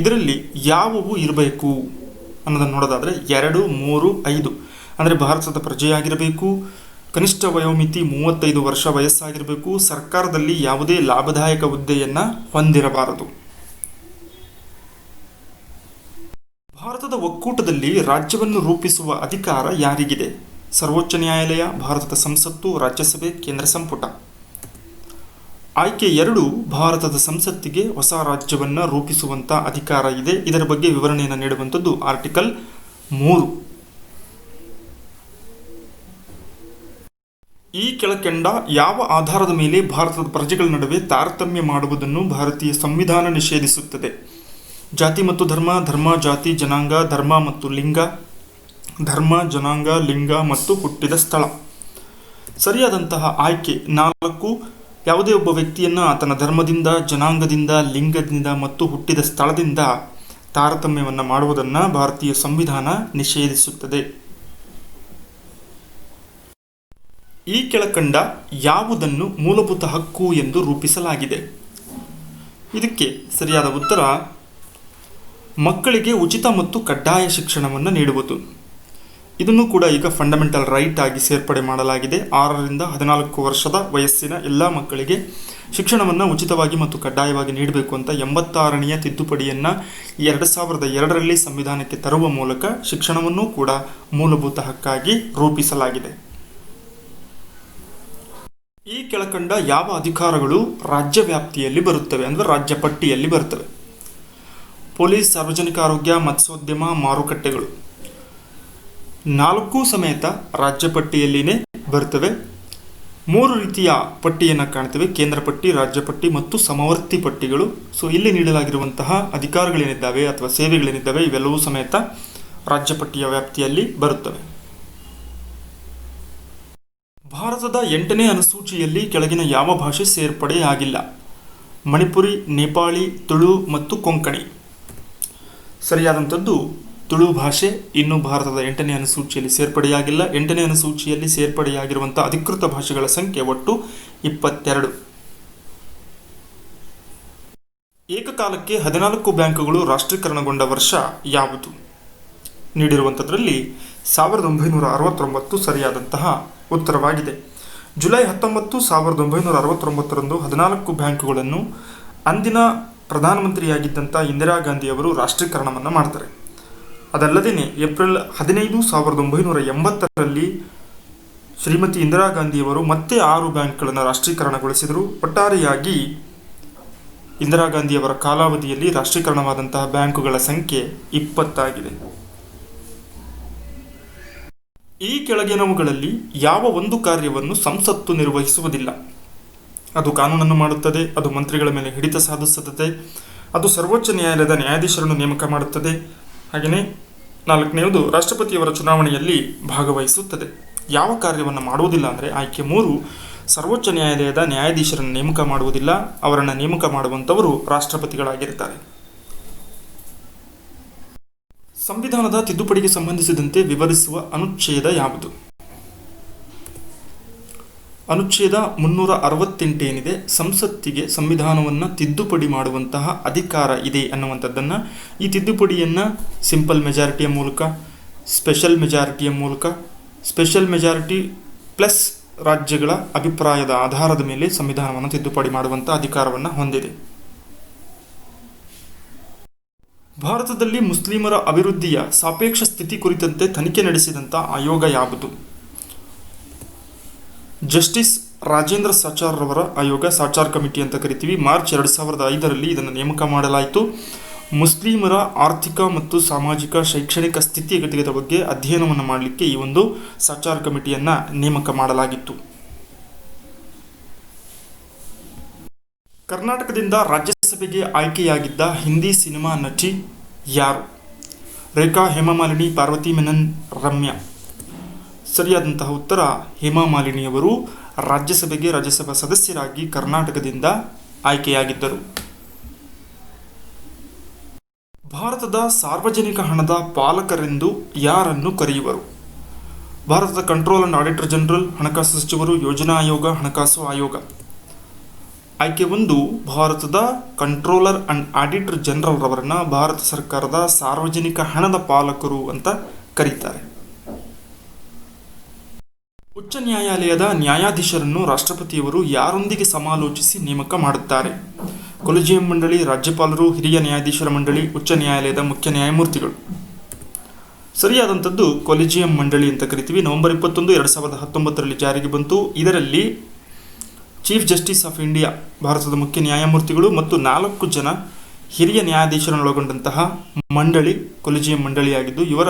ಇದರಲ್ಲಿ ಯಾವುವು ಇರಬೇಕು ಅನ್ನೋದನ್ನು ನೋಡೋದಾದರೆ 2, 3, 5 ಅಂದರೆ ಭಾರತದ ಪ್ರಜೆಯಾಗಿರಬೇಕು, ಕನಿಷ್ಠ ವಯೋಮಿತಿ 35 ವರ್ಷ ವಯಸ್ಸಾಗಿರಬೇಕು, ಸರ್ಕಾರದಲ್ಲಿ ಯಾವುದೇ ಲಾಭದಾಯಕ ಹುದ್ದೆಯನ್ನು ಹೊಂದಿರಬಾರದು. ಭಾರತದ ಒಕ್ಕೂಟದಲ್ಲಿ ರಾಜ್ಯವನ್ನು ರೂಪಿಸುವ ಅಧಿಕಾರ ಯಾರಿಗಿದೆ? ಸರ್ವೋಚ್ಚ ನ್ಯಾಯಾಲಯ, ಭಾರತದ ಸಂಸತ್ತು, ರಾಜ್ಯಸಭೆ, ಕೇಂದ್ರ ಸಂಪುಟ. ಆಯ್ಕೆ 2, ಭಾರತದ ಸಂಸತ್ತಿಗೆ ಹೊಸ ರಾಜ್ಯವನ್ನು ರೂಪಿಸುವಂಥ ಅಧಿಕಾರ ಇದೆ. ಇದರ ಬಗ್ಗೆ ವಿವರಣೆಯನ್ನು ನೀಡುವಂಥದ್ದು ಆರ್ಟಿಕಲ್ 3. ಈ ಕೆಳಕಂಡ ಯಾವ ಆಧಾರದ ಮೇಲೆ ಭಾರತದ ಪ್ರಜೆಗಳ ನಡುವೆ ತಾರತಮ್ಯ ಮಾಡುವುದನ್ನು ಭಾರತೀಯ ಸಂವಿಧಾನ ನಿಷೇಧಿಸುತ್ತದೆ? ಜಾತಿ ಮತ್ತು ಧರ್ಮ, ಧರ್ಮ, ಜಾತಿ, ಜನಾಂಗ, ಧರ್ಮ ಮತ್ತು ಲಿಂಗ, ಧರ್ಮ, ಜನಾಂಗ, ಲಿಂಗ ಮತ್ತು ಹುಟ್ಟಿದ ಸ್ಥಳ. ಸರಿಯಾದಂತಹ ಆಯ್ಕೆ 4, ಯಾವುದೇ ಒಬ್ಬ ವ್ಯಕ್ತಿಯನ್ನು ಆತನ ಧರ್ಮದಿಂದ, ಜನಾಂಗದಿಂದ, ಲಿಂಗದಿಂದ ಮತ್ತು ಹುಟ್ಟಿದ ಸ್ಥಳದಿಂದ ತಾರತಮ್ಯವನ್ನು ಮಾಡುವುದನ್ನು ಭಾರತೀಯ ಸಂವಿಧಾನ ನಿಷೇಧಿಸುತ್ತದೆ. ಈ ಕೆಳಕಂಡ ಯಾವುದನ್ನು ಮೂಲಭೂತ ಹಕ್ಕು ಎಂದು ರೂಪಿಸಲಾಗಿದೆ? ಇದಕ್ಕೆ ಸರಿಯಾದ ಉತ್ತರ ಮಕ್ಕಳಿಗೆ ಉಚಿತ ಮತ್ತು ಕಡ್ಡಾಯ ಶಿಕ್ಷಣವನ್ನು ನೀಡುವುದು. ಇದನ್ನು ಕೂಡ ಈಗ ಫಂಡಮೆಂಟಲ್ ರೈಟ್ ಆಗಿ ಸೇರ್ಪಡೆ ಮಾಡಲಾಗಿದೆ. 6ರಿಂದ 14 ವರ್ಷದ ವಯಸ್ಸಿನ ಎಲ್ಲ ಮಕ್ಕಳಿಗೆ ಶಿಕ್ಷಣವನ್ನು ಉಚಿತವಾಗಿ ಮತ್ತು ಕಡ್ಡಾಯವಾಗಿ ನೀಡಬೇಕು ಅಂತ 86ನೇ ತಿದ್ದುಪಡಿಯನ್ನು 2002ರಲ್ಲಿ ಸಂವಿಧಾನಕ್ಕೆ ತರುವ ಮೂಲಕ ಶಿಕ್ಷಣವನ್ನು ಕೂಡ ಮೂಲಭೂತ ಹಕ್ಕಾಗಿ ರೂಪಿಸಲಾಗಿದೆ. ಈ ಕೆಳಕಂಡ ಯಾವ ಅಧಿಕಾರಗಳು ರಾಜ್ಯ ವ್ಯಾಪ್ತಿಯಲ್ಲಿ ಬರುತ್ತವೆ ಅಂದರೆ ರಾಜ್ಯ ಪಟ್ಟಿಯಲ್ಲಿ ಬರುತ್ತವೆ? ಪೊಲೀಸ್, ಸಾರ್ವಜನಿಕ ಆರೋಗ್ಯ, ಮತ್ಸ್ಯೋದ್ಯಮ, ಮಾರುಕಟ್ಟೆಗಳು. 4 ಸಮೇತ ರಾಜ್ಯ ಪಟ್ಟಿಯಲ್ಲಿನೇ ಬರ್ತವೆ. 3 ರೀತಿಯ ಪಟ್ಟಿಯನ್ನು ಕಾಣ್ತೇವೆ: ಕೇಂದ್ರ ಪಟ್ಟಿ, ರಾಜ್ಯ ಪಟ್ಟಿ ಮತ್ತು ಸಮವರ್ತಿ ಪಟ್ಟಿಗಳು. ಸೊ ಇಲ್ಲಿ ನೀಡಲಾಗಿರುವಂತಹ ಅಧಿಕಾರಗಳೇನಿದ್ದಾವೆ ಅಥವಾ ಸೇವೆಗಳೇನಿದ್ದಾವೆ ಇವೆಲ್ಲವೂ ಸಮೇತ ರಾಜ್ಯ ಪಟ್ಟಿಯ ವ್ಯಾಪ್ತಿಯಲ್ಲಿ ಬರುತ್ತವೆ. ಭಾರತದ 8ನೇ ಅನುಸೂಚಿಯಲ್ಲಿ ಕೆಳಗಿನ ಯಾವ ಭಾಷೆ ಸೇರ್ಪಡೆಯಾಗಿಲ್ಲ? ಮಣಿಪುರಿ, ನೇಪಾಳಿ, ತುಳು ಮತ್ತು ಕೊಂಕಣಿ. ಸರಿಯಾದಂಥದ್ದು ತುಳು ಭಾಷೆ ಇನ್ನೂ ಭಾರತದ 8ನೇ ಅನುಸೂಚಿಯಲ್ಲಿ ಸೇರ್ಪಡೆಯಾಗಿಲ್ಲ. 8ನೇ ಅನುಸೂಚಿಯಲ್ಲಿ ಸೇರ್ಪಡೆಯಾಗಿರುವಂಥ ಅಧಿಕೃತ ಭಾಷೆಗಳ ಸಂಖ್ಯೆ ಒಟ್ಟು 22. ಏಕಕಾಲಕ್ಕೆ 14 ಬ್ಯಾಂಕುಗಳು ರಾಷ್ಟ್ರೀಕರಣಗೊಂಡ ವರ್ಷ ಯಾವುದು? ನೀಡಿರುವಂಥದ್ರಲ್ಲಿ 1969 ಸರಿಯಾದಂತಹ ಉತ್ತರವಾಗಿದೆ. ಜುಲೈ 19, 1969ರಂದು 14 ಬ್ಯಾಂಕುಗಳನ್ನು ಅಂದಿನ ಪ್ರಧಾನಮಂತ್ರಿಯಾಗಿದ್ದಂಥ ಇಂದಿರಾ ಗಾಂಧಿಯವರು ರಾಷ್ಟ್ರೀಕರಣವನ್ನು ಮಾಡ್ತಾರೆ. ಅದಲ್ಲದೆ ಏಪ್ರಿಲ್ 15, 1980ರಲ್ಲಿ ಶ್ರೀಮತಿ ಇಂದಿರಾ ಗಾಂಧಿಯವರು ಮತ್ತೆ 6 ಬ್ಯಾಂಕ್ಗಳನ್ನು ರಾಷ್ಟ್ರೀಕರಣಗೊಳಿಸಿದರು. ಒಟ್ಟಾರೆಯಾಗಿ ಇಂದಿರಾ ಗಾಂಧಿಯವರ ಕಾಲಾವಧಿಯಲ್ಲಿ ರಾಷ್ಟ್ರೀಕರಣವಾದಂತಹ ಬ್ಯಾಂಕುಗಳ ಸಂಖ್ಯೆ 20 ಆಗಿದೆ. ಈ ಕೆಳಗಿನವುಗಳಲ್ಲಿ ಯಾವ ಒಂದು ಕಾರ್ಯವನ್ನು ಸಂಸತ್ತು ನಿರ್ವಹಿಸುವುದಿಲ್ಲ? ಅದು ಕಾನೂನನ್ನು ಮಾಡುತ್ತದೆ, ಅದು ಮಂತ್ರಿಗಳ ಮೇಲೆ ಹಿಡಿತ ಸಾಧಿಸುತ್ತದೆ, ಅದು ಸರ್ವೋಚ್ಚ ನ್ಯಾಯಾಲಯದ ನ್ಯಾಯಾಧೀಶರನ್ನು ನೇಮಕ ಮಾಡುತ್ತದೆ. ಹಾಗೆಯೇ 4ನೇದು ರಾಷ್ಟ್ರಪತಿಯವರ ಚುನಾವಣೆಯಲ್ಲಿ ಭಾಗವಹಿಸುತ್ತದೆ. ಯಾವ ಕಾರ್ಯವನ್ನು ಮಾಡುವುದಿಲ್ಲ ಅಂದರೆ ಆಯ್ಕೆ 3 ಸರ್ವೋಚ್ಚ ನ್ಯಾಯಾಲಯದ ನ್ಯಾಯಾಧೀಶರನ್ನು ನೇಮಕ ಮಾಡುವುದಿಲ್ಲ, ಅವರನ್ನು ನೇಮಕ ಮಾಡುವಂಥವರು ರಾಷ್ಟ್ರಪತಿಗಳಾಗಿರ್ತಾರೆ. ಸಂವಿಧಾನದ ತಿದ್ದುಪಡಿಗೆ ಸಂಬಂಧಿಸಿದಂತೆ ವಿವರಿಸುವ ಅನುಚ್ಛೇದ ಯಾವುದು? ಅನುಚ್ಛೇದ 368 ಏನಿದೆ, ಸಂಸತ್ತಿಗೆ ಸಂವಿಧಾನವನ್ನು ತಿದ್ದುಪಡಿ ಮಾಡುವಂತಹ ಅಧಿಕಾರ ಇದೆ ಅನ್ನುವಂಥದ್ದನ್ನು, ಈ ತಿದ್ದುಪಡಿಯನ್ನು ಸಿಂಪಲ್ ಮೆಜಾರಿಟಿಯ ಮೂಲಕ, ಸ್ಪೆಷಲ್ ಮೆಜಾರಿಟಿಯ ಮೂಲಕ, ಸ್ಪೆಷಲ್ ಮೆಜಾರಿಟಿ ಪ್ಲಸ್ ರಾಜ್ಯಗಳ ಅಭಿಪ್ರಾಯದ ಆಧಾರದ ಮೇಲೆ ಸಂವಿಧಾನವನ್ನು ತಿದ್ದುಪಡಿ ಮಾಡುವಂಥ ಅಧಿಕಾರವನ್ನು ಹೊಂದಿದೆ. ಭಾರತದಲ್ಲಿ ಮುಸ್ಲಿಮರ ಅಭಿವೃದ್ಧಿಯ ಸಾಪೇಕ್ಷ ಸ್ಥಿತಿ ಕುರಿತಂತೆ ತನಿಖೆ ನಡೆಸಿದಂಥ ಆಯೋಗ ಯಾವುದು? ಜಸ್ಟಿಸ್ ರಾಜೇಂದ್ರ ಸಾಚಾರ್ರವರ ಆಯೋಗ, ಸಾಚಾರ್ ಕಮಿಟಿ ಅಂತ ಕರಿತೀವಿ. ಮಾರ್ಚ್ 2005ರಲ್ಲಿ ಇದನ್ನು ನೇಮಕ ಮಾಡಲಾಯಿತು. ಮುಸ್ಲಿಮರ ಆರ್ಥಿಕ ಮತ್ತು ಸಾಮಾಜಿಕ ಶೈಕ್ಷಣಿಕ ಸ್ಥಿತಿಗತಿಗಳ ಬಗ್ಗೆ ಅಧ್ಯಯನವನ್ನು ಮಾಡಲಿಕ್ಕೆ ಈ ಒಂದು ಸಾಚಾರ್ ಕಮಿಟಿಯನ್ನು ನೇಮಕ ಮಾಡಲಾಗಿತ್ತು. ಕರ್ನಾಟಕದಿಂದ ರಾಜ್ಯಸಭೆಗೆ ಆಯ್ಕೆಯಾಗಿದ್ದ ಹಿಂದಿ ಸಿನಿಮಾ ನಟಿ ಯಾರು? ರೇಖಾ, ಹೇಮಾಮಾಲಿನಿ, ಪಾರ್ವತಿ ಮೆನನ್, ರಮ್ಯಾ. ಸರಿಯಾದಂತಹ ಉತ್ತರ ಹೇಮಾಮಾಲಿನಿಯವರು ರಾಜ್ಯಸಭೆಗೆ ರಾಜ್ಯಸಭಾ ಸದಸ್ಯರಾಗಿ ಕರ್ನಾಟಕದಿಂದ ಆಯ್ಕೆಯಾಗಿದ್ದರು. ಭಾರತದ ಸಾರ್ವಜನಿಕ ಹಣದ ಪಾಲಕರೆಂದು ಯಾರನ್ನು ಕರೆಯುವರು? ಭಾರತದ ಕಂಟ್ರೋಲ್ ಅಂಡ್ ಆಡಿಟರ್ ಜನರಲ್, ಹಣಕಾಸು ಸಚಿವರು, ಯೋಜನಾ ಆಯೋಗ, ಹಣಕಾಸು ಆಯೋಗ. ಆಯ್ಕೆ 1 ಭಾರತದ ಕಂಟ್ರೋಲರ್ ಅಂಡ್ ಆಡಿಟರ್ ಜನರಲ್ ರವರನ್ನ ಭಾರತ ಸರ್ಕಾರದ ಸಾರ್ವಜನಿಕ ಹಣದ ಪಾಲಕರು ಅಂತ ಕರೀತಾರೆ. ಉಚ್ಚ ನ್ಯಾಯಾಲಯದ ನ್ಯಾಯಾಧೀಶರನ್ನು ರಾಷ್ಟ್ರಪತಿಯವರು ಯಾರೊಂದಿಗೆ ಸಮಾಲೋಚಿಸಿ ನೇಮಕ ಮಾಡುತ್ತಾರೆ? ಕೊಲಿಜಿಯಂ ಮಂಡಳಿ, ರಾಜ್ಯಪಾಲರು, ಹಿರಿಯ ನ್ಯಾಯಾಧೀಶರ ಮಂಡಳಿ, ಉಚ್ಚ ನ್ಯಾಯಾಲಯದ ಮುಖ್ಯ ನ್ಯಾಯಮೂರ್ತಿಗಳು. ಸರಿಯಾದಂಥದ್ದು ಕೊಲಿಜಿಯಂ ಮಂಡಳಿ ಅಂತ ಕರಿತೀವಿ. ನವೆಂಬರ್ 21, 2019ರಲ್ಲಿ ಜಾರಿಗೆ ಬಂತು. ಇದರಲ್ಲಿ ಚೀಫ್ ಜಸ್ಟಿಸ್ ಆಫ್ ಇಂಡಿಯಾ, ಭಾರತದ ಮುಖ್ಯ ನ್ಯಾಯಮೂರ್ತಿಗಳು ಮತ್ತು 4 ಜನ ಹಿರಿಯ ನ್ಯಾಯಾಧೀಶರನ್ನೊಳಗೊಂಡಂತಹ ಮಂಡಳಿ ಕೊಲಿಜಿಯಂ ಮಂಡಳಿಯಾಗಿದ್ದು, ಇವರ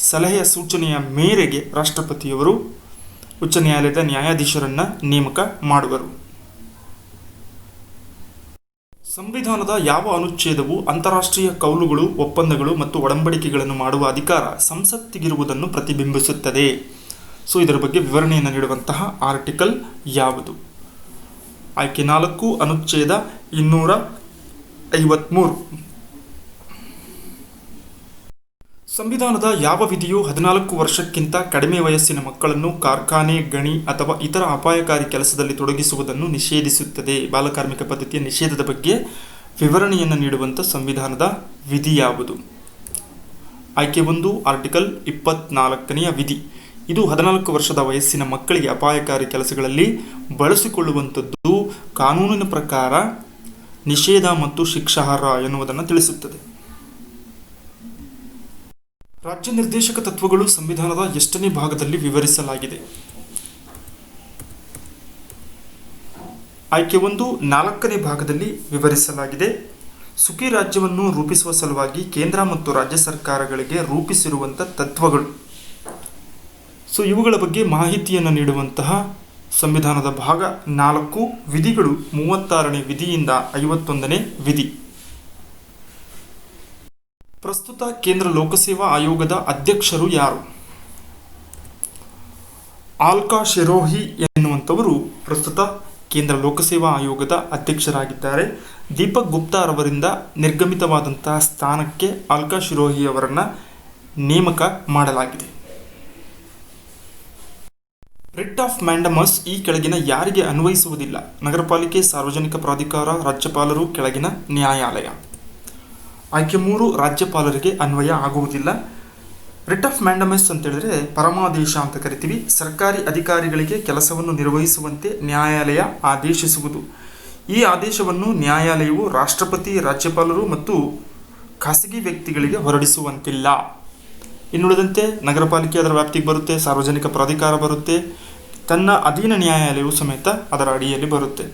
ಸಲಹೆಯ ಸೂಚನೆಯ ಮೇರೆಗೆ ರಾಷ್ಟ್ರಪತಿಯವರು ಉಚ್ಚ ನ್ಯಾಯಾಲಯದ ನ್ಯಾಯಾಧೀಶರನ್ನು ನೇಮಕ ಮಾಡುವರು. ಸಂವಿಧಾನದ ಯಾವ ಅನುಚ್ಛೇದವು ಅಂತಾರಾಷ್ಟ್ರೀಯ ಕೌಲುಗಳು, ಒಪ್ಪಂದಗಳು ಮತ್ತು ಒಡಂಬಡಿಕೆಗಳನ್ನು ಮಾಡುವ ಅಧಿಕಾರ ಸಂಸತ್ತಿಗಿರುವುದನ್ನು ಪ್ರತಿಬಿಂಬಿಸುತ್ತದೆ? ಸೊ ಇದರ ಬಗ್ಗೆ ವಿವರಣೆಯನ್ನು ನೀಡುವಂತಹ ಆರ್ಟಿಕಲ್ ಯಾವುದು? ಆಯ್ಕೆ 4 ಅನುಚ್ಛೇದ 253. ಸಂವಿಧಾನದ ಯಾವ ವಿಧಿಯು 14 ವರ್ಷಕ್ಕಿಂತ ಕಡಿಮೆ ವಯಸ್ಸಿನ ಮಕ್ಕಳನ್ನು ಕಾರ್ಖಾನೆ, ಗಣಿ ಅಥವಾ ಇತರ ಅಪಾಯಕಾರಿ ಕೆಲಸದಲ್ಲಿ ತೊಡಗಿಸುವುದನ್ನು ನಿಷೇಧಿಸುತ್ತದೆ? ಬಾಲಕಾರ್ಮಿಕ ಪದ್ಧತಿಯ ನಿಷೇಧದ ಬಗ್ಗೆ ವಿವರಣೆಯನ್ನು ನೀಡುವಂಥ ಸಂವಿಧಾನದ ವಿಧಿ ಯಾವುದು? ಆಯ್ಕೆ 1 ಆರ್ಟಿಕಲ್ 24ನೇ ವಿಧಿ. ಇದು 14 ವರ್ಷದ ವಯಸ್ಸಿನ ಮಕ್ಕಳಿಗೆ ಅಪಾಯಕಾರಿ ಕೆಲಸಗಳಲ್ಲಿ ಬಳಸಿಕೊಳ್ಳುವಂಥದ್ದು ಕಾನೂನಿನ ಪ್ರಕಾರ ನಿಷೇಧ ಮತ್ತು ಶಿಕ್ಷಾರ್ಹ ಎನ್ನುವುದನ್ನು ತಿಳಿಸುತ್ತದೆ. ರಾಜ್ಯ ನಿರ್ದೇಶಕ ತತ್ವಗಳು ಸಂವಿಧಾನದ ಎಷ್ಟನೇ ಭಾಗದಲ್ಲಿ ವಿವರಿಸಲಾಗಿದೆ? ಆಯ್ಕೆ 1 4ನೇ ಭಾಗದಲ್ಲಿ ವಿವರಿಸಲಾಗಿದೆ. ಸುಖಿ ರಾಜ್ಯವನ್ನು ರೂಪಿಸುವ ಸಲುವಾಗಿ ಕೇಂದ್ರ ಮತ್ತು ರಾಜ್ಯ ಸರ್ಕಾರಗಳಿಗೆ ರೂಪಿಸಿರುವಂಥ ತತ್ವಗಳು. ಸೊ ಇವುಗಳ ಬಗ್ಗೆ ಮಾಹಿತಿಯನ್ನು ನೀಡುವಂತಹ ಸಂವಿಧಾನದ ಭಾಗ 4 ವಿಧಿಗಳು 36ನೇ ವಿಧಿಯಿಂದ 51ನೇ ವಿಧಿ. ಪ್ರಸ್ತುತ ಕೇಂದ್ರ ಲೋಕಸೇವಾ ಆಯೋಗದ ಅಧ್ಯಕ್ಷರು ಯಾರು? ಆಲ್ಕಾ ಶೆರೋಹಿ ಎನ್ನುವಂಥವರು ಪ್ರಸ್ತುತ ಕೇಂದ್ರ ಲೋಕಸೇವಾ ಆಯೋಗದ ಅಧ್ಯಕ್ಷರಾಗಿದ್ದಾರೆ. ದೀಪಕ್ ಗುಪ್ತಾ ಅವರಿಂದ ನಿರ್ಗಮಿತವಾದಂತಹ ಸ್ಥಾನಕ್ಕೆ ಆಲ್ಕಾ ಶೆರೋಹಿ ಅವರನ್ನು ನೇಮಕ ಮಾಡಲಾಗಿದೆ. ರಿಟ್ ಆಫ್ ಮ್ಯಾಂಡಮಸ್ ಈ ಕೆಳಗಿನ ಯಾರಿಗೆ ಅನ್ವಯಿಸುವುದಿಲ್ಲ? ನಗರಪಾಲಿಕೆ, ಸಾರ್ವಜನಿಕ ಪ್ರಾಧಿಕಾರ, ರಾಜ್ಯಪಾಲರು, ಕೆಳಗಿನ ನ್ಯಾಯಾಲಯ. ಆಯ್ಕೆ 3 ರಾಜ್ಯಪಾಲರಿಗೆ ಅನ್ವಯ ಆಗುವುದಿಲ್ಲ. ರಿಟ್ ಆಫ್ ಮ್ಯಾಂಡಮಸ್ ಅಂತ ಹೇಳಿದ್ರೆ ಪರಮಾದೇಶ ಅಂತ ಕರಿತೀವಿ. ಸರ್ಕಾರಿ ಅಧಿಕಾರಿಗಳಿಗೆ ಕೆಲಸವನ್ನು ನಿರ್ವಹಿಸುವಂತೆ ನ್ಯಾಯಾಲಯ ಆದೇಶಿಸುವುದು. ಈ ಆದೇಶವನ್ನು ನ್ಯಾಯಾಲಯವು ರಾಷ್ಟ್ರಪತಿ, ರಾಜ್ಯಪಾಲರು ಮತ್ತು ಖಾಸಗಿ ವ್ಯಕ್ತಿಗಳಿಗೆ ಹೊರಡಿಸುವಂತಿಲ್ಲ. ಇನ್ನುಳಿದಂತೆ ನಗರ ಪಾಲಿಕೆ ಅದರ ವ್ಯಾಪ್ತಿಗೆ ಬರುತ್ತೆ, ಸಾರ್ವಜನಿಕ ಪ್ರಾಧಿಕಾರ ಬರುತ್ತೆ, ತನ್ನ ಅಧೀನ ನ್ಯಾಯಾಲಯವು ಸಮೇತ ಅದರ ಅಡಿಯಲ್ಲಿ ಬರುತ್ತೆ.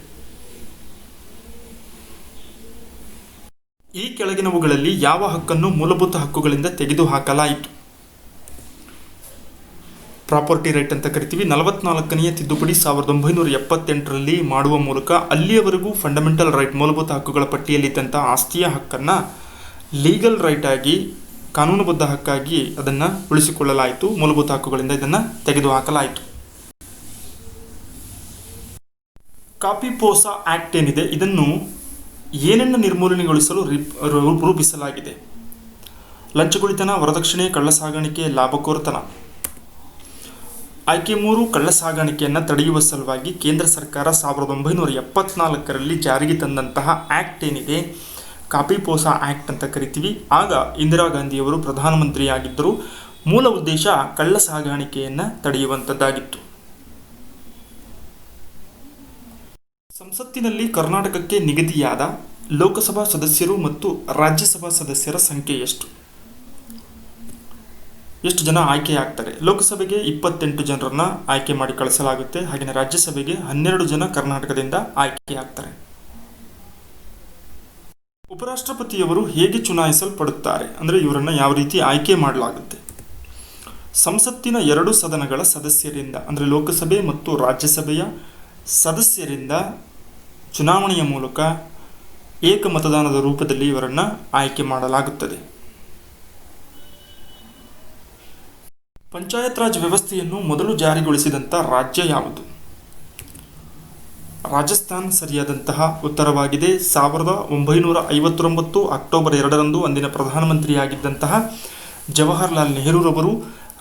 ಈ ಕೆಳಗಿನವುಗಳಲ್ಲಿ ಯಾವ ಹಕ್ಕನ್ನು ಮೂಲಭೂತ ಹಕ್ಕುಗಳಿಂದ ತೆಗೆದುಹಾಕಲಾಯಿತು? ಪ್ರಾಪರ್ಟಿ ರೈಟ್ ಅಂತ ಕರಿತೀವಿ. 44ನೇ ತಿದ್ದುಪಡಿ 1978ರಲ್ಲಿ ಮಾಡುವ ಮೂಲಕ ಅಲ್ಲಿಯವರೆಗೂ ಫಂಡಮೆಂಟಲ್ ರೈಟ್ ಮೂಲಭೂತ ಹಕ್ಕುಗಳ ಪಟ್ಟಿಯಲ್ಲಿದ್ದಂಥ ಆಸ್ತಿಯ ಹಕ್ಕನ್ನು ಲೀಗಲ್ ರೈಟ್ ಆಗಿ, ಕಾನೂನುಬದ್ಧ ಹಕ್ಕಾಗಿ ಅದನ್ನು ಉಳಿಸಿಕೊಳ್ಳಲಾಯಿತು. ಮೂಲಭೂತ ಹಕ್ಕುಗಳಿಂದ ಇದನ್ನು ತೆಗೆದುಹಾಕಲಾಯಿತು. ಕಾಪಿಪೋಸಾ ಆಕ್ಟ್ ಏನಿದೆ, ಇದನ್ನು ಏನನ್ನು ನಿರ್ಮೂಲನೆಗೊಳಿಸಲು ರೂಪಿಸಲಾಗಿದೆ? ಲಂಚಗುಳಿತನ, ವರದಕ್ಷಿಣೆ, ಕಳ್ಳಸಾಗಾಣಿಕೆ, ಲಾಭಕೋರತನ. ಆಯ್ಕೆ 3 ಕಳ್ಳಸಾಗಾಣಿಕೆಯನ್ನು ತಡೆಯುವ ಸಲುವಾಗಿ ಕೇಂದ್ರ ಸರ್ಕಾರ 1974ರಲ್ಲಿ ಜಾರಿಗೆ ತಂದಂತಹ ಆಕ್ಟ್ ಏನಿದೆ, ಕಾಪಿಪೋಸಾ ಆಕ್ಟ್ ಅಂತ ಕರಿತೀವಿ. ಆಗ ಇಂದಿರಾ ಗಾಂಧಿಯವರು ಪ್ರಧಾನಮಂತ್ರಿಯಾಗಿದ್ದರು. ಮೂಲ ಉದ್ದೇಶ ಕಳ್ಳಸಾಗಾಣಿಕೆಯನ್ನು ತಡೆಯುವಂಥದ್ದಾಗಿತ್ತು. ಸಂಸತ್ತಿನಲ್ಲಿ ಕರ್ನಾಟಕಕ್ಕೆ ನಿಗದಿಯಾದ ಲೋಕಸಭಾ ಸದಸ್ಯರು ಮತ್ತು ರಾಜ್ಯಸಭಾ ಸದಸ್ಯರ ಸಂಖ್ಯೆ ಎಷ್ಟು? ಎಷ್ಟು ಜನ ಆಯ್ಕೆಯಾಗ್ತಾರೆ? ಲೋಕಸಭೆಗೆ 28 ಜನರನ್ನ ಆಯ್ಕೆ ಮಾಡಿ ಕಳಿಸಲಾಗುತ್ತೆ. ಹಾಗೆಯೇ ರಾಜ್ಯಸಭೆಗೆ 12 ಜನ ಕರ್ನಾಟಕದಿಂದ ಆಯ್ಕೆಯಾಗ್ತಾರೆ. ಉಪರಾಷ್ಟ್ರಪತಿಯವರು ಹೇಗೆ ಚುನಾಯಿಸಲ್ಪಡುತ್ತಾರೆ ಅಂದರೆ ಇವರನ್ನು ಯಾವ ರೀತಿ ಆಯ್ಕೆ ಮಾಡಲಾಗುತ್ತೆ? ಸಂಸತ್ತಿನ 2 ಸದನಗಳ ಸದಸ್ಯರಿಂದ ಅಂದರೆ ಲೋಕಸಭೆ ಮತ್ತು ರಾಜ್ಯಸಭೆಯ ಸದಸ್ಯರಿಂದ ಚುನಾವಣೆಯ ಮೂಲಕ ಏಕಮತದಾನದ ರೂಪದಲ್ಲಿ ಇವರನ್ನು ಆಯ್ಕೆ ಮಾಡಲಾಗುತ್ತದೆ. ಪಂಚಾಯತ್ ರಾಜ್ ವ್ಯವಸ್ಥೆಯನ್ನು ಮೊದಲು ಜಾರಿಗೊಳಿಸಿದಂಥ ರಾಜ್ಯ ಯಾವುದು? ರಾಜಸ್ಥಾನ್ ಸರಿಯಾದಂತಹ ಉತ್ತರವಾಗಿದೆ. 1959 ಅಕ್ಟೋಬರ್ 2ರಂದು ಅಂದಿನ ಪ್ರಧಾನಮಂತ್ರಿಯಾಗಿದ್ದಂತಹ ಜವಾಹರ್ಲಾಲ್ ನೆಹರೂರವರು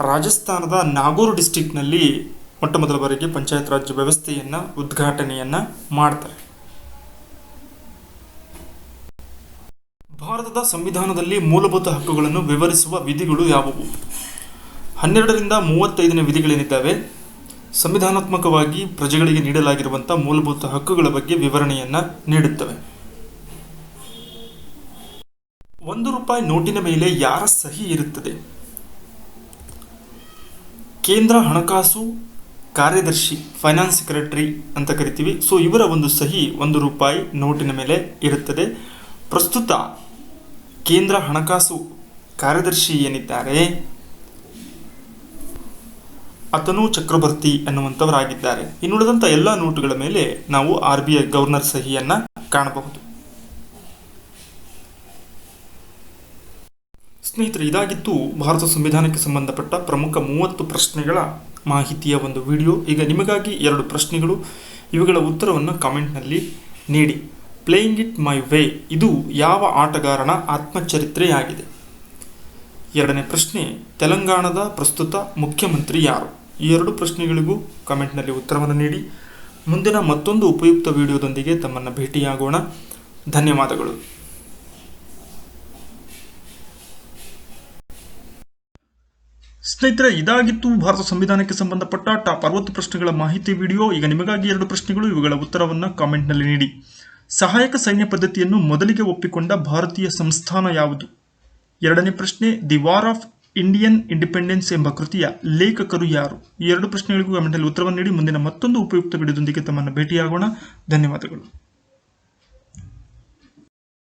ರಾಜಸ್ಥಾನದ ನಾಗೋರ್ ಡಿಸ್ಟಿಕ್ನಲ್ಲಿ ಮೊಟ್ಟ ಮೊದಲ ಬಾರಿಗೆ ಪಂಚಾಯತ್ ರಾಜ್ ವ್ಯವಸ್ಥೆಯನ್ನು ಉದ್ಘಾಟನೆಯನ್ನು ಮಾಡ್ತಾರೆ. ಭಾರತದ ಸಂವಿಧಾನದಲ್ಲಿ ಮೂಲಭೂತ ಹಕ್ಕುಗಳನ್ನು ವಿವರಿಸುವ ವಿಧಿಗಳು ಯಾವುವು? 12ರಿಂದ 35ನೇ ವಿಧಿಗಳೇನಿದ್ದಾವೆ ಸಂವಿಧಾನಾತ್ಮಕವಾಗಿ ಪ್ರಜೆಗಳಿಗೆ ನೀಡಲಾಗಿರುವಂಥ ಮೂಲಭೂತ ಹಕ್ಕುಗಳ ಬಗ್ಗೆ ವಿವರಣೆಯನ್ನು ನೀಡುತ್ತವೆ. ₹1 ನೋಟಿನ ಮೇಲೆ ಯಾರ ಸಹಿ ಇರುತ್ತದೆ? ಕೇಂದ್ರ ಹಣಕಾಸು ಕಾರ್ಯದರ್ಶಿ, ಫೈನಾನ್ಸ್ ಸೆಕ್ರೆಟರಿ ಅಂತ ಕರಿತೀವಿ. ಸೊ ಇವರ ಒಂದು ಸಹಿ ₹1 ನೋಟಿನ ಮೇಲೆ ಇರುತ್ತದೆ. ಪ್ರಸ್ತುತ ಕೇಂದ್ರ ಹಣಕಾಸು ಕಾರ್ಯದರ್ಶಿ ಏನಿದ್ದಾರೆ ಅತನು ಚಕ್ರವರ್ತಿ ಅನ್ನುವಂಥವರಾಗಿದ್ದಾರೆ. ಇನ್ನುಳಿದಂಥ ಎಲ್ಲ ನೋಟುಗಳ ಮೇಲೆ ನಾವು RBI ಗವರ್ನರ್ ಸಹಿಯನ್ನು ಕಾಣಬಹುದು. ಸ್ನೇಹಿತರೆ, ಇದಾಗಿತ್ತು ಭಾರತ ಸಂವಿಧಾನಕ್ಕೆ ಸಂಬಂಧಪಟ್ಟ ಪ್ರಮುಖ 30 ಪ್ರಶ್ನೆಗಳ ಮಾಹಿತಿಯ ಒಂದು ವಿಡಿಯೋ. ಈಗ ನಿಮಗಾಗಿ 2 ಪ್ರಶ್ನೆಗಳು, ಇವುಗಳ ಉತ್ತರವನ್ನು ಕಾಮೆಂಟ್ನಲ್ಲಿ ನೀಡಿ. ಪ್ಲೇಯಿಂಗ್ ಇಟ್ ಮೈ ವೇ ಇದು ಯಾವ ಆಟಗಾರನ ಆತ್ಮಚರಿತ್ರೆಯಾಗಿದೆ? 2ನೇ ಪ್ರಶ್ನೆ, ತೆಲಂಗಾಣದ ಪ್ರಸ್ತುತ ಮುಖ್ಯಮಂತ್ರಿ ಯಾರು? ಈ 2 ಪ್ರಶ್ನೆಗಳಿಗೂ ಕಾಮೆಂಟ್ನಲ್ಲಿ ಉತ್ತರವನ್ನು ನೀಡಿ. ಮುಂದಿನ ಮತ್ತೊಂದು ಉಪಯುಕ್ತ ವಿಡಿಯೋದೊಂದಿಗೆ ತಮ್ಮನ್ನು ಭೇಟಿಯಾಗೋಣ. ಧನ್ಯವಾದಗಳು. ಸ್ನೇಹಿತರೆ, ಇದಾಗಿತ್ತು ಭಾರತ ಸಂವಿಧಾನಕ್ಕೆ ಸಂಬಂಧಪಟ್ಟ ಟಾಪ್ 60 ಪ್ರಶ್ನೆಗಳ ಮಾಹಿತಿ ವಿಡಿಯೋ. ಈಗ ನಿಮಗಾಗಿ 2 ಪ್ರಶ್ನೆಗಳು, ಇವುಗಳ ಉತ್ತರವನ್ನು ಕಾಮೆಂಟ್ನಲ್ಲಿ ನೀಡಿ. ಸಹಾಯಕ ಸೈನ್ಯ ಪದ್ಧತಿಯನ್ನು ಮೊದಲಿಗೆ ಒಪ್ಪಿಕೊಂಡ ಭಾರತೀಯ ಸಂಸ್ಥಾನ ಯಾವುದು? 2ನೇ ಪ್ರಶ್ನೆ, the war of Indian independence ಎಂಬ ಕೃತಿಯ ಲೇಖಕರು ಯಾರು? ಈ 2 ಪ್ರಶ್ನೆಗಳಿಗೂ ಕಾಮೆಂಟ್ನಲ್ಲಿ ಉತ್ತರವನ್ನು ನೀಡಿ. ಮುಂದಿನ ಮತ್ತೊಂದು ಉಪಯುಕ್ತ ವಿಡಿಯೋದೊಂದಿಗೆ ತಮ್ಮನ್ನು ಭೇಟಿಯಾಗೋಣ. ಧನ್ಯವಾದಗಳು.